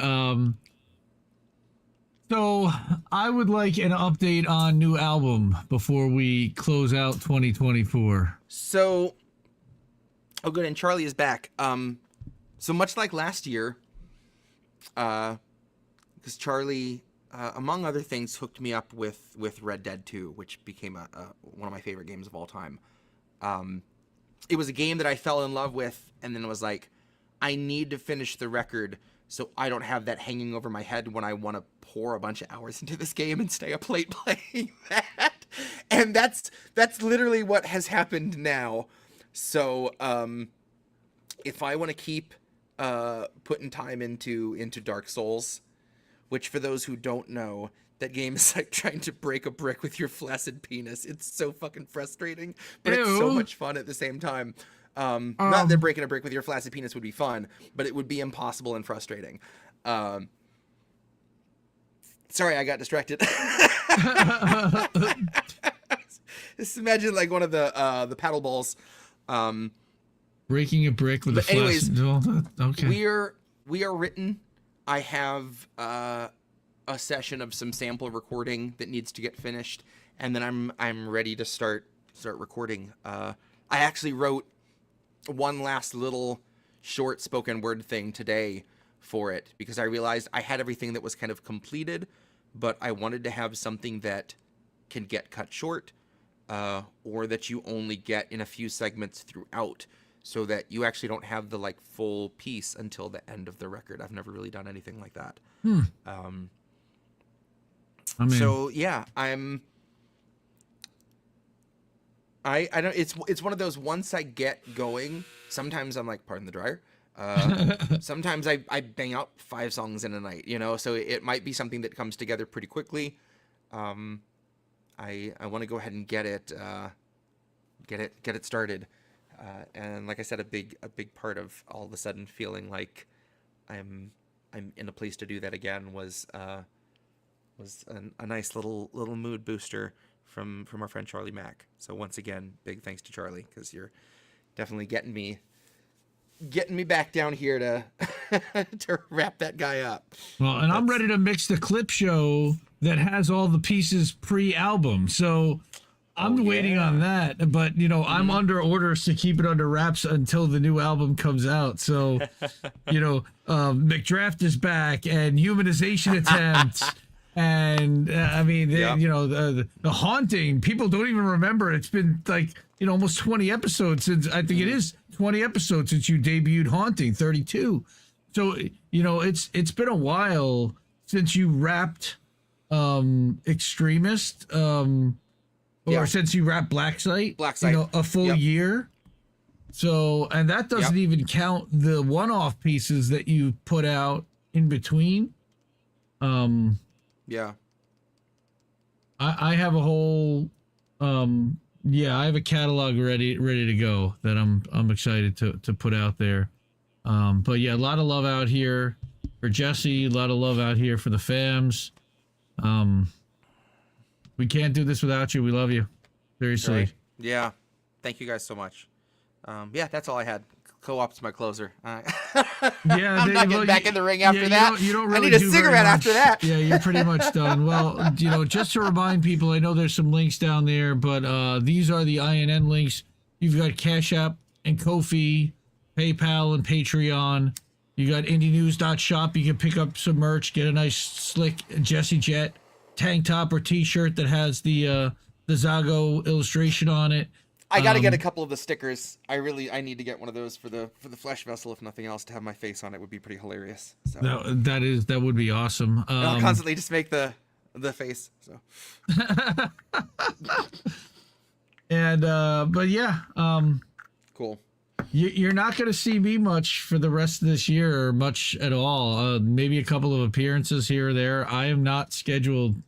S3: So I would like an update on new album before we close out 2024.
S6: So, oh good, and Charlie is back. So much like last year,
S4: because Charlie, among other things, hooked me up with Red Dead 2, which became one of my favorite games of all time. It was a game that I fell in love with, and then was like, I need to finish the record so I don't have that hanging over my head when I want to pour a bunch of hours into this game and stay up late playing that. And that's literally what has happened now. So if I want to keep putting time into Dark Souls, which for those who don't know, that game is like trying to break a brick with your flaccid penis. It's so fucking frustrating, but it's so much fun at the same time. Not that breaking a brick with your flaccid penis would be fun, but it would be impossible and frustrating. Sorry, I got distracted. Just imagine like one of the paddle balls.
S3: Breaking a brick with a flaccid. Okay.
S4: We are written. I have a session of some sample recording that needs to get finished, and then I'm ready to start recording. I actually wrote one last little short spoken word thing today for it because I realized I had everything that was kind of completed, but I wanted to have something that can get cut short, or that you only get in a few segments throughout, so that you actually don't have the like full piece until the end of the record. I've never really done anything like that. So yeah, I don't, it's one of those, once I get going, sometimes I'm like, pardon the dryer. Sometimes I bang out 5 songs in a night, you know, so it might be something that comes together pretty quickly. I want to go ahead and get it started. And like I said, a big part of all of a sudden feeling like I'm in a place to do that again was a nice little mood booster from our friend Charlie Mack. So once again, big thanks to Charlie, because you're definitely getting me back down here to to wrap that guy up.
S3: Well, and I'm ready to mix the clip show that has all the pieces pre-album. So I'm waiting on that, but you know, I'm under orders to keep it under wraps until the new album comes out. So, you know, McDraft is back and Humanization Attempt. And I mean, you know, the Haunting, people don't even remember. It's been like, you know, almost 20 episodes since, I think it is 20 episodes since you debuted Haunting, 32. So, you know, it's been a while since you wrapped Extremist, or since you wrapped Black Site, you know, a full year. So, and that doesn't even count the one-off pieces that you put out in between. I have a whole, I have a catalog ready to go that I'm excited to put out there. But yeah, a lot of love out here for Jesse, a lot of love out here for the fams. We can't do this without you. We love you. Seriously.
S4: Right. Yeah. Thank you guys so much. That's all I had. Co-op's my closer. I'm not getting back in the ring after that.
S3: You don't really
S4: I need a cigarette after that.
S3: Yeah, you're pretty much done. Well, you know, just to remind people, I know there's some links down there, but these are the INN links. You've got Cash App and Ko-fi, PayPal and Patreon. You got indienews.shop. You can pick up some merch, get a nice slick Jesse Jett tank top or t-shirt that has the Zago illustration on it.
S4: I got to get a couple of the stickers. I need to get one of those for the flesh vessel, if nothing else. To have my face on it would be pretty hilarious. So
S3: that would be awesome.
S4: I'll constantly just make the face. So.
S3: And but yeah,
S4: cool.
S3: You're not going to see me much for the rest of this year, or much at all. Maybe a couple of appearances here or there. I am not scheduled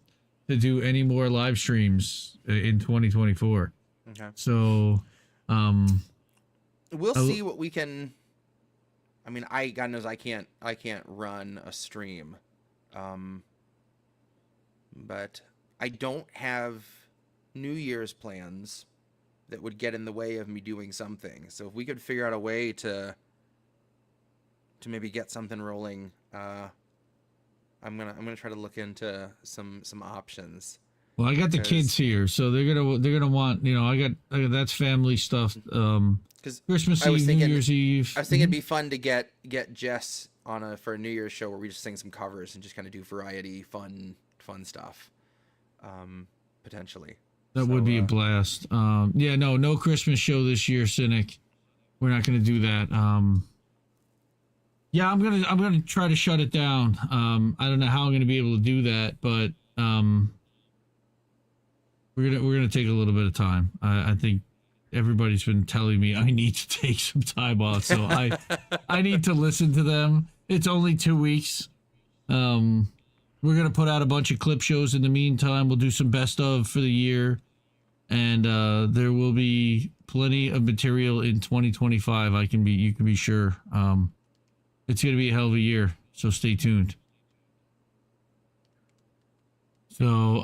S3: to do any more live streams in 2024. Okay. So,
S4: we'll see what we can. I mean, God knows I can't run a stream, but I don't have New Year's plans that would get in the way of me doing something. So if we could figure out a way to maybe get something rolling, I'm gonna try to look into some options.
S3: Well, I got the kids here, so they're gonna want, you know, I got that's family stuff. Christmas Eve, New Year's Eve.
S4: I was thinking it'd be fun to get Jess for a New Year's show where we just sing some covers and just kind of do variety, fun stuff, potentially.
S3: That would be a blast. Yeah, no Christmas show this year, Cynic. We're not going to do that. Yeah, I'm gonna try to shut it down. I don't know how I'm gonna be able to do that, but we're gonna take a little bit of time. I think everybody's been telling me I need to take some time off, so I need to listen to them. It's only 2 weeks. We're gonna put out a bunch of clip shows in the meantime. We'll do some best of for the year, and there will be plenty of material in 2025. You can be sure. It's going to be a hell of a year, so stay tuned. So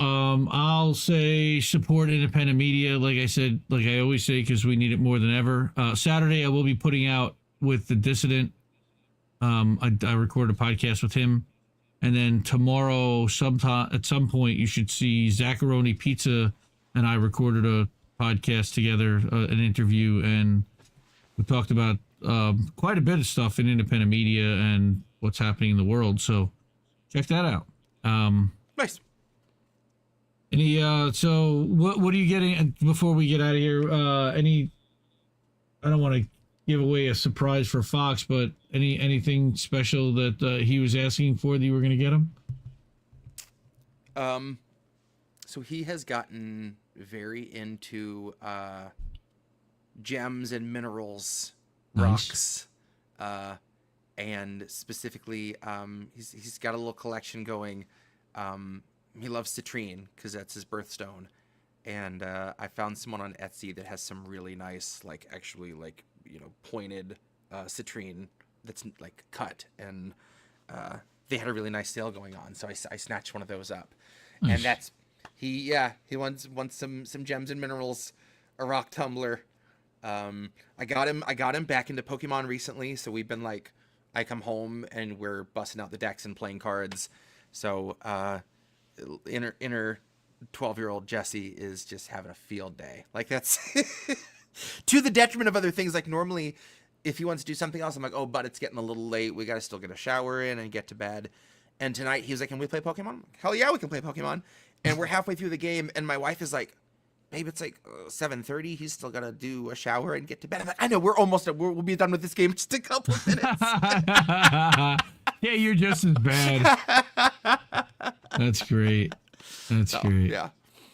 S3: I'll say support independent media, like I said, like I always say, because we need it more than ever. Saturday, I will be putting out with The Dissident. I recorded a podcast with him. And then tomorrow, at some point, you should see Zaccaroni Pizza and I recorded a podcast together, an interview, and we talked about quite a bit of stuff in independent media and what's happening in the world. So check that out.
S4: Nice.
S3: So what are you getting before we get out of here? I don't want to give away a surprise for Fox, but anything special that he was asking for that you were going to get him?
S4: So he has gotten very into gems and minerals, rocks, and specifically he's got a little collection going. He loves citrine because that's his birthstone, and I found someone on Etsy that has some really nice, pointed citrine that's like cut, and they had a really nice sale going on, so I snatched one of those up. And that's he wants some gems and minerals, a rock tumbler. I got him back into Pokemon recently, so we've been like, I come home and we're busting out the decks and playing cards. So inner 12-year-old Jesse is just having a field day. Like, that's to the detriment of other things. Like, normally if he wants to do something else, I'm like, oh, but it's getting a little late. We got to still get a shower in and get to bed. And tonight he was like, can we play Pokemon? I'm like, hell yeah, we can play Pokemon. And we're halfway through the game, and my wife is like, babe, it's like 7:30. He's still got to do a shower and get to bed. I'm like, I know, we'll be done with this game in just a couple of minutes.
S3: Yeah, you're just as bad. That's great. That's great.
S4: Yeah.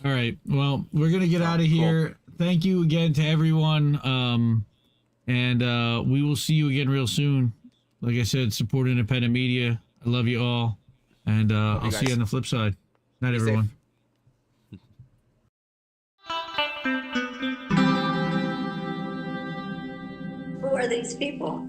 S3: All right. Well, we're going to get out of here. Thank you again to everyone. And we will see you again real soon. Like I said, support independent media. I love you all. And I'll see you on the flip side. Night, everyone.
S4: Safe.
S7: Who are these people?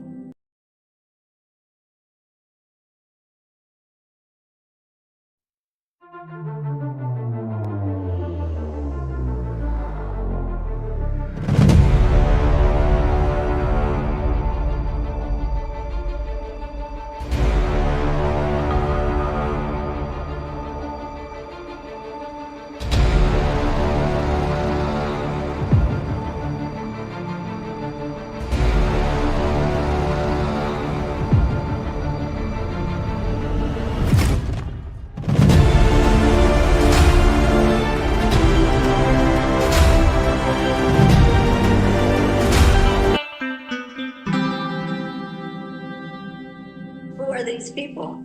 S7: Who are these people?